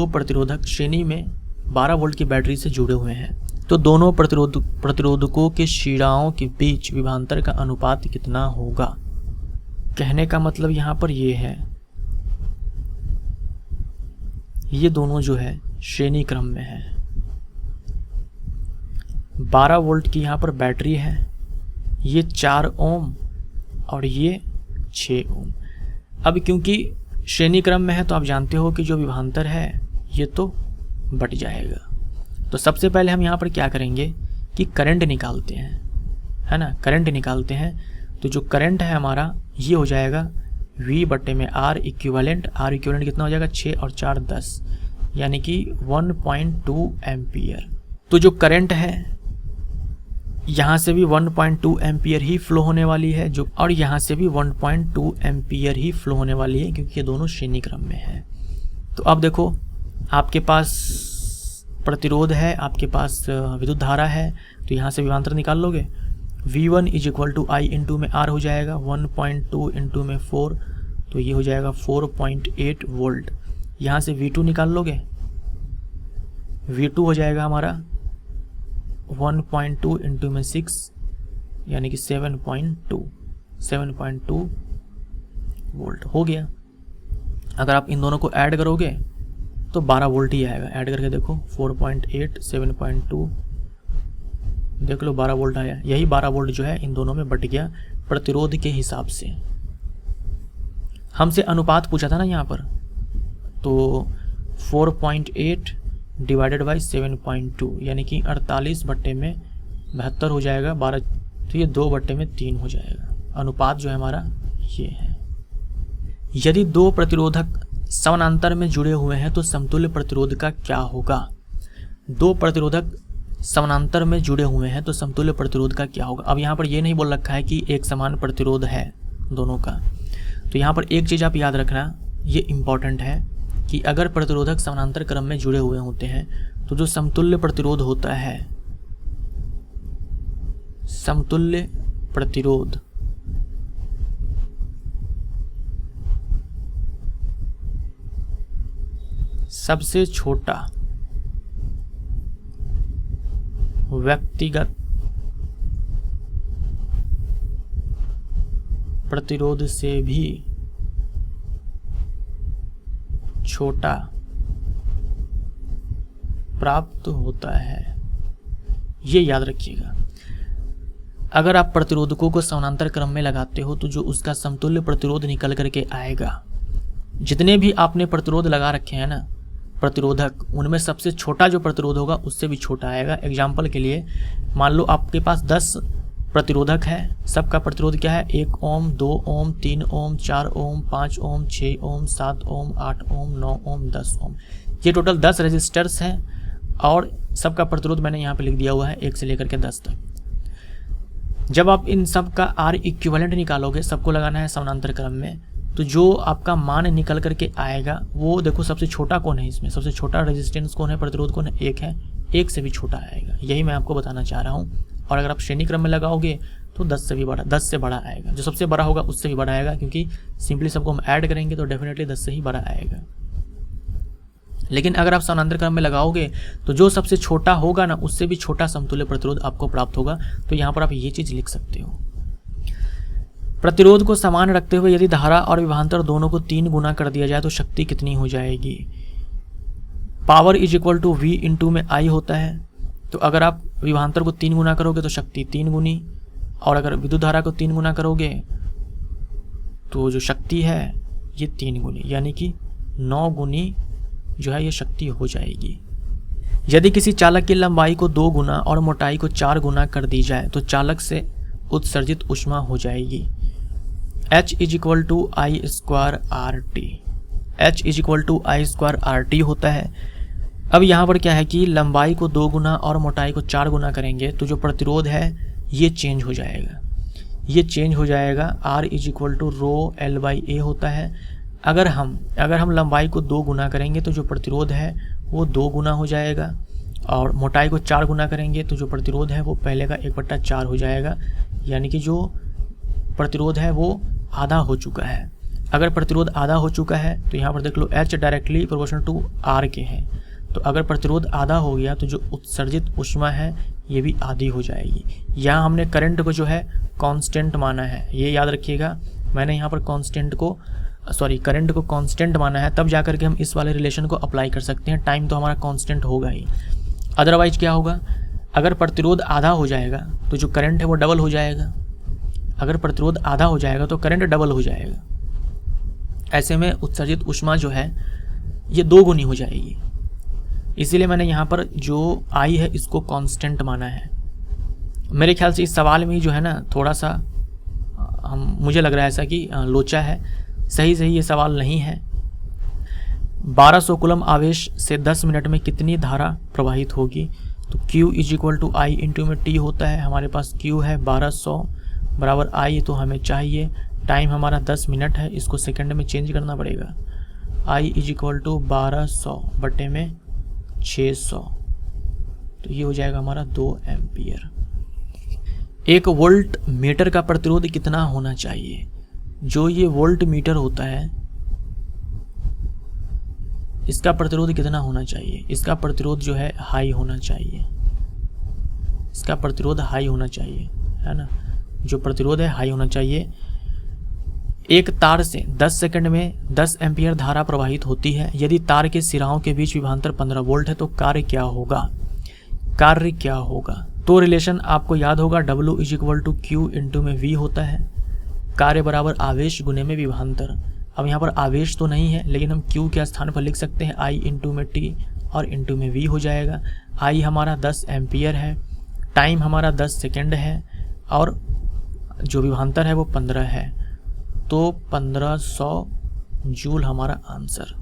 प्रतिरोधक श्रेणी में 12 वोल्ट की बैटरी से जुड़े हुए हैं, तो दोनों प्रतिरोधकों के शिराओं के बीच विभवांतर का अनुपात कितना होगा? कहने का मतलब यहाँ पर ये है, ये दोनों जो है श्रेणी क्रम में है। 12 वोल्ट की यहाँ पर बैटरी है, ये 4 ओम और ये 6 ओम। अब क्योंकि श्रेणी क्रम में है तो आप जानते हो कि जो विभवांतर है ये तो बढ़ जाएगा। तो सबसे पहले हम यहाँ पर क्या करेंगे कि करंट निकालते हैं, है ना, करंट निकालते हैं। तो जो करंट है हमारा ये हो जाएगा V/R इक्विवेलेंट। R इक्विवेलेंट कितना हो जाएगा? 6 और 4 10, यानी कि 1.2 एम्पियर। तो जो करंट है यहाँ से भी 1.2 एम्पियर ही फ्लो होने वाली है, जो, और यहाँ से भी 1.2 एम्पियर ही फ्लो होने वाली है, क्योंकि ये दोनों श्रेणी क्रम में है। तो अब देखो, आपके पास प्रतिरोध है, आपके पास विद्युत धारा है, तो यहाँ से विभवांतर निकाल लोगे। V1 is equal to I into में R हो जाएगा, 1.2 इंटू में 4, तो ये हो जाएगा 4.8 वोल्ट। यहाँ से V2 निकाल लोगे, V2 हो जाएगा हमारा 1.2 इंटू में 6, यानी कि 7.2 वोल्ट हो गया। अगर आप इन दोनों को ऐड करोगे तो 12 वोल्ट ही आएगा। ऐड करके देखो, 4.8 7.2, देख लो 12 वोल्ट आया। यही 12 वोल्ट जो है इन दोनों में बट गया प्रतिरोध के हिसाब से। हमसे अनुपात पूछा था ना यहाँ पर, तो 4.8 डिवाइडेड बाई 7.2 यानी कि 48/72 हो जाएगा 12, तो ये 2/3 हो जाएगा। अनुपात जो है हमारा ये है। यदि दो प्रतिरोधक समानांतर में जुड़े हुए हैं तो समतुल्य प्रतिरोध का क्या होगा? दो प्रतिरोधक समानांतर में जुड़े हुए हैं तो समतुल्य प्रतिरोध का क्या होगा? अब यहाँ पर ये नहीं बोल रखा है कि एक समान प्रतिरोध है दोनों का, तो यहाँ पर एक चीज़ आप याद रखना, ये इम्पॉर्टेंट है कि अगर प्रतिरोधक समानांतर क्रम में जुड़े हुए होते हैं तो जो समतुल्य प्रतिरोध होता है, समतुल्य प्रतिरोध सबसे छोटा व्यक्तिगत प्रतिरोध से भी छोटा प्राप्त होता है। ये याद रखिएगा। अगर आप प्रतिरोधकों को समानांतर क्रम में लगाते हो तो जो उसका समतुल्य प्रतिरोध निकल करके आएगा, जितने भी आपने प्रतिरोध लगा रखे हैं ना प्रतिरोधक, उनमें सबसे छोटा जो प्रतिरोध होगा उससे भी छोटा आएगा। एग्जाम्पल के लिए मान लो आपके पास 10 प्रतिरोधक है, सबका प्रतिरोध क्या है? 1 ओम, 2 ओम, 3 ओम, 4 ओम, 5 ओम, 6 ओम, 7 ओम, 8 ओम, 9 ओम, 10 ओम। ये टोटल 10 रेजिस्टर्स हैं और सबका प्रतिरोध मैंने यहाँ पे लिख दिया हुआ है 1 से लेकर के 10 तक। जब आप इन सब का R इक्विवेलेंट निकालोगे, सबको लगाना है समानांतर क्रम में, तो जो आपका मान निकल करके आएगा वो देखो सबसे छोटा कौन है, इसमें सबसे छोटा रेजिस्टेंस कौन है, प्रतिरोध कौन है, 1 है, 1 से भी छोटा आएगा। यही मैं आपको बताना चाह रहा हूँ। और अगर आप श्रेणी क्रम में लगाओगे तो 10 से बड़ा आएगा। जो सबसे बड़ा होगा उससे भी बड़ा आएगा, क्योंकि सिंपली सबको हम ऐड करेंगे तो डेफिनेटली 10 से ही बड़ा आएगा। लेकिन अगर आप समानांतर क्रम में लगाओगे तो जो सबसे छोटा होगा ना, उससे भी छोटा समतुल्य प्रतिरोध आपको प्राप्त होगा। तो यहाँ पर आप ये चीज़ लिख सकते हो। प्रतिरोध को समान रखते हुए यदि धारा और विभवांतर दोनों को 3 गुना कर दिया जाए तो शक्ति कितनी हो जाएगी। Power is equal to V into में I होता है। तो अगर आप विभवांतर को 3 गुना करोगे तो शक्ति 3 गुनी, और अगर विद्युत धारा को 3 गुना करोगे तो जो शक्ति है ये 3 गुनी, यानी कि 9 गुनी जो है ये शक्ति हो जाएगी। यदि किसी चालक की लंबाई को 2 गुना और मोटाई को 4 गुना कर दी जाए तो चालक से उत्सर्जित ऊष्मा हो जाएगी। H is equal to I square R T. H is equal to I square R T होता है। अब यहाँ पर क्या है कि लंबाई को 2 गुना और मोटाई को 4 गुना करेंगे तो जो प्रतिरोध है ये चेंज हो जाएगा, ये चेंज हो जाएगा। R is equal to rho L by A होता है। अगर हम लंबाई को 2 गुना करेंगे तो जो प्रतिरोध है वो 2 गुना हो जाएगा, और मोटाई को 4 गुना करेंगे तो जो प्रतिरोध है वो पहले का 1/4 हो जाएगा, यानी कि जो प्रतिरोध है वो आधा हो चुका है। अगर प्रतिरोध आधा हो चुका है तो यहाँ पर देख लो H directly proportional to R के है। तो अगर प्रतिरोध आधा हो गया तो जो उत्सर्जित ऊष्मा है ये भी आधी हो जाएगी। यहाँ हमने करंट को जो है कांस्टेंट माना है, ये याद रखिएगा। मैंने यहाँ पर करंट को कांस्टेंट माना है, तब जाकर के हम इस वाले रिलेशन को अप्लाई कर सकते हैं। टाइम तो हमारा कांस्टेंट होगा ही। अदरवाइज क्या होगा, अगर प्रतिरोध आधा हो जाएगा तो जो करंट है वो डबल हो जाएगा। अगर प्रतिरोध आधा हो जाएगा तो करंट डबल हो जाएगा। ऐसे में उत्सर्जित ऊष्मा जो है ये 2 गुनी हो जाएगी। इसीलिए मैंने यहाँ पर जो आई है इसको कांस्टेंट माना है। मेरे ख्याल से इस सवाल में जो है ना थोड़ा सा मुझे लग रहा है ऐसा कि लोचा है। सही ये सवाल नहीं है। 1200 कूलम आवेश से 10 मिनट में कितनी धारा प्रवाहित होगी। तो Q is equal to I into में T होता है। हमारे पास Q है 1200 बराबर I, तो हमें चाहिए टाइम हमारा 10 मिनट है, इसको सेकंड में चेंज करना पड़ेगा। I इज इक्वल टू 1200 बटे में 600, तो ये हो जाएगा हमारा 2 एम्पियर। 1 वोल्ट मीटर का प्रतिरोध कितना होना चाहिए। जो ये वोल्ट मीटर होता है इसका प्रतिरोध कितना होना चाहिए। इसका प्रतिरोध जो है हाई होना चाहिए, इसका प्रतिरोध हाई होना चाहिए, है ना। जो प्रतिरोध है हाई होना चाहिए। एक तार से 10 सेकंड में 10 एम्पियर धारा प्रवाहित होती है। यदि तार के सिराओं के बीच विभवांतर 15 वोल्ट है तो कार्य क्या होगा। तो रिलेशन आपको याद होगा, W is equal to Q into में V होता है। कार्य बराबर आवेश गुने में विभवांतर। अब यहाँ पर आवेश तो नहीं है, लेकिन हम Q के स्थान पर लिख सकते हैं I इंटू में T और इंटू में V हो जाएगा। I हमारा 10 एम्पियर है, टाइम हमारा 10 सेकेंड है, और जो विभवांतर है वो 15 है, तो 1500 जूल हमारा आंसर।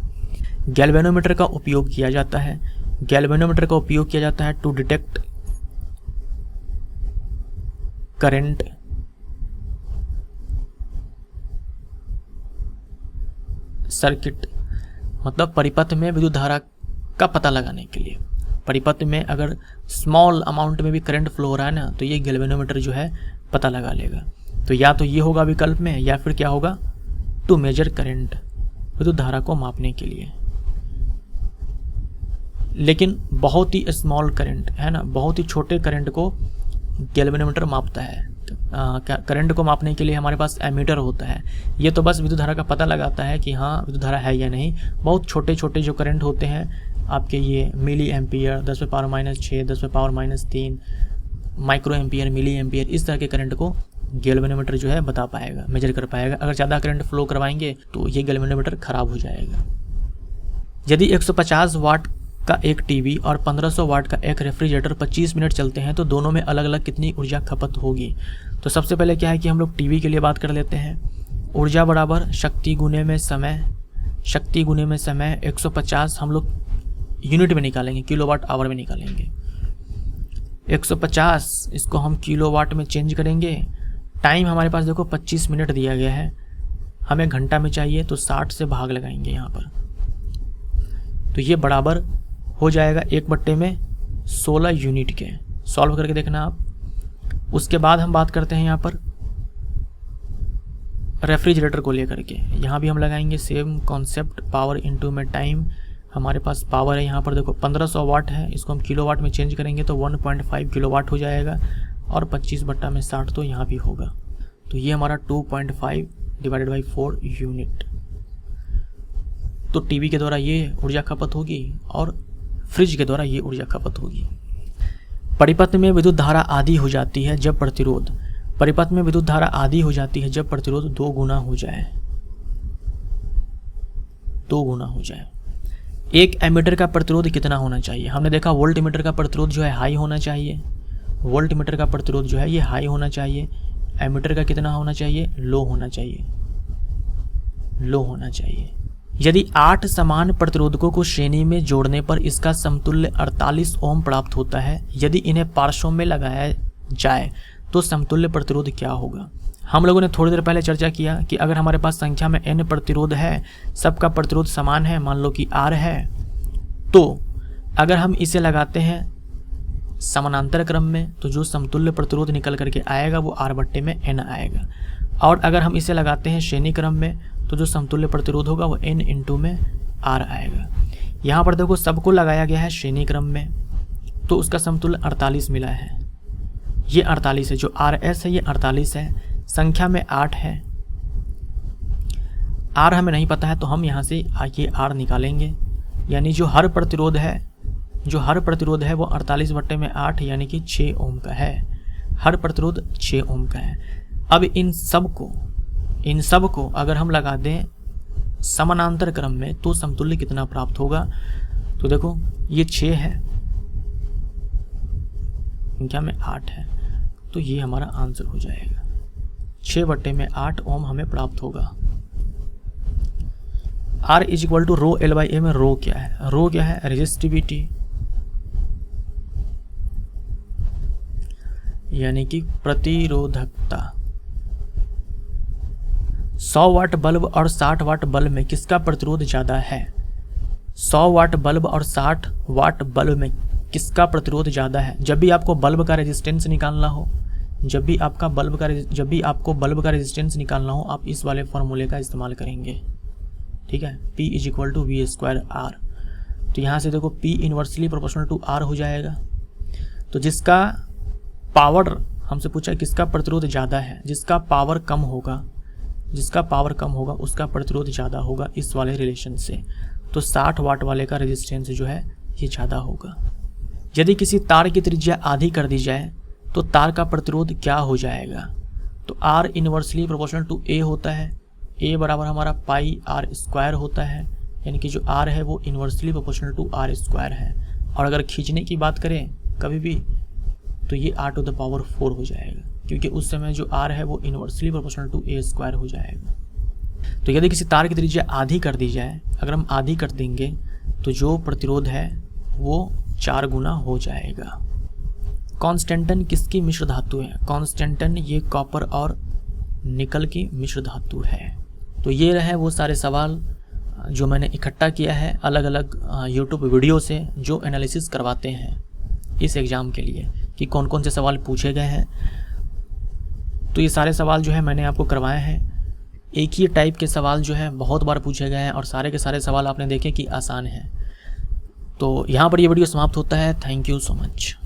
गैल्वेनोमीटर का उपयोग किया जाता है। गैल्वेनोमीटर का उपयोग किया जाता है टू डिटेक्ट करंट सर्किट, मतलब परिपथ में विद्युत धारा का पता लगाने के लिए। परिपथ में अगर स्मॉल अमाउंट में भी करंट फ्लो हो रहा है ना, तो ये गैल्वेनोमीटर जो है पता लगा लेगा। तो या तो ये होगा विकल्प में, या फिर क्या होगा, टू मेजर करंट, विद्युत धारा को मापने के लिए। लेकिन बहुत ही स्मॉल करंट है ना, बहुत ही छोटे करंट को गैल्वेनोमीटर मापता है। करंट को मापने के लिए हमारे पास एमीटर होता है। ये तो बस विद्युत धारा का पता लगाता है कि हाँ विद्युत धारा है या नहीं। बहुत छोटे छोटे जो करंट होते हैं आपके, ये milliampere, 10⁻⁻6, 10⁻⁻3, microampere, milliampere, इस तरह के करंट को गैल्वेनोमीटर जो है बता पाएगा, मेजर कर पाएगा। अगर ज़्यादा करंट फ्लो करवाएंगे तो ये गैल्वेनोमीटर खराब हो जाएगा। यदि 150 वाट का एक टीवी और 1500 वाट का एक रेफ्रिजरेटर 25 मिनट चलते हैं तो दोनों में अलग अलग कितनी ऊर्जा खपत होगी। तो सबसे पहले क्या है कि हम लोग टीवी के लिए बात कर लेते हैं। ऊर्जा बराबर शक्ति गुने में समय, शक्ति गुने में समय 150 हम लोग यूनिट में निकालेंगे, किलोवाट आवर में निकालेंगे। 150 इसको हम किलोवाट में चेंज करेंगे। टाइम हमारे पास देखो 25 मिनट दिया गया है, हमें घंटा में चाहिए तो 60 से भाग लगाएंगे यहाँ पर, तो ये बराबर हो जाएगा 1/16 यूनिट के। सॉल्व करके देखना आप। उसके बाद हम बात करते हैं यहाँ पर रेफ्रिजरेटर को लेकर के, यहाँ भी हम लगाएंगे सेम कॉन्सेप्ट, पावर इनटू में टाइम। हमारे पास पावर है यहाँ पर देखो 1500 वाट है, इसको हम किलोवाट में चेंज करेंगे तो 1.5 किलोवाट हो जाएगा, और 25/60 तो यहाँ भी होगा, तो ये हमारा 2.5 डिवाइडेड बाई 4 यूनिट। तो टीवी के द्वारा ये ऊर्जा खपत होगी और फ्रिज के द्वारा ये ऊर्जा खपत होगी। परिपथ में विद्युत धारा आधी हो जाती है जब प्रतिरोध, परिपथ में विद्युत धारा आधी हो जाती है जब प्रतिरोध 2 गुना हो जाए, 2 गुना हो जाए। एक एमीटर का प्रतिरोध कितना होना चाहिए? हमने देखा वोल्ट मीटर का प्रतिरोध जो है हाई होना चाहिए, वोल्ट मीटर का प्रतिरोध जो है ये हाई होना चाहिए। एमीटर का कितना होना चाहिए? लो होना चाहिए, लो होना चाहिए। यदि 8 समान प्रतिरोधकों को श्रेणी में जोड़ने पर इसका समतुल्य 48 ओम प्राप्त होता है, यदि इन्हें पार्श्वों में लगाया जाए तो समतुल्य प्रतिरोध क्या होगा? हम लोगों ने थोड़ी देर पहले चर्चा किया कि अगर हमारे पास संख्या में n प्रतिरोध है, सबका प्रतिरोध समान है, मान लो कि R है, तो अगर हम इसे लगाते हैं समानांतर क्रम में तो जो समतुल्य प्रतिरोध निकल करके आएगा वो R/n आएगा, और अगर हम इसे लगाते हैं श्रेणी क्रम में तो जो समतुल्य प्रतिरोध होगा वो n × में R आएगा। यहाँ पर देखो सबको लगाया गया है श्रेणी क्रम में, तो उसका समतुल्य 48 मिला है, ये 48 है, जो RS है ये 48 है, संख्या में 8 है, R हमें नहीं पता है तो हम यहाँ से ये R निकालेंगे, यानी जो हर प्रतिरोध है, जो हर प्रतिरोध है वो 48/8 यानी कि 6 ओम का है, हर प्रतिरोध 6 ओम का है। अब इन सब को अगर हम लगा दें समानांतर क्रम में तो समतुल्य कितना प्राप्त होगा? तो देखो ये 6 है, संख्या में 8 है, तो ये हमारा आंसर हो जाएगा, 6/8 ओम हमें प्राप्त होगा। R = ρL/A में रो क्या है? रो क्या है? रेजिस्टिविटी, यानी कि प्रतिरोधकता। 100 वाट बल्ब और 60 वाट बल्ब में किसका प्रतिरोध ज़्यादा है? 100 वाट बल्ब और 60 वाट बल्ब में किसका प्रतिरोध ज़्यादा है? जब भी आपको बल्ब का रेजिस्टेंस निकालना हो, जब भी आपको बल्ब का रेजिस्टेंस निकालना हो, आप इस वाले फॉर्मूले का इस्तेमाल करेंगे, ठीक है। P = V²R। तो यहाँ से देखो P inversely proportional to R हो जाएगा। तो जिसका पावर हमसे पूछा किसका प्रतिरोध ज़्यादा है, जिसका पावर कम होगा, उसका प्रतिरोध ज़्यादा होगा इस वाले रिलेशन से। तो 60 वाट वाले का रेजिस्टेंस जो है ये ज़्यादा होगा। यदि किसी तार की त्रिज्या आधी कर दी जाए तो तार का प्रतिरोध क्या हो जाएगा? तो R inversely proportional to A होता है, A बराबर हमारा πr² होता है, यानी कि जो R है वो इनवर्सली प्रोपोर्शनल टू R² है। और अगर खींचने की बात करें कभी भी तो ये r⁴ हो जाएगा, क्योंकि उस समय जो R है वो इनवर्सली प्रोपोर्शनल टू A² हो जाएगा। तो यदि किसी तार की त्रिज्या आधी कर दी जाए, अगर हम आधी कर देंगे तो जो प्रतिरोध है वो 4 गुना हो जाएगा। कॉन्स्टेंटन किसकी मिश्र धातु है? कॉन्स्टेंटन ये कॉपर और निकल की मिश्र धातु है। तो ये रहे वो सारे सवाल जो मैंने इकट्ठा किया है अलग अलग यूट्यूब वीडियो से, जो एनालिसिस करवाते हैं इस एग्ज़ाम के लिए कि कौन कौन से सवाल पूछे गए हैं। तो ये सारे सवाल जो है मैंने आपको करवाए हैं। एक ही टाइप के सवाल जो है बहुत बार पूछे गए हैं और सारे के सारे सवाल आपने देखे कि आसान हैं। तो यहाँ पर ये वीडियो समाप्त होता है। Thank you so much.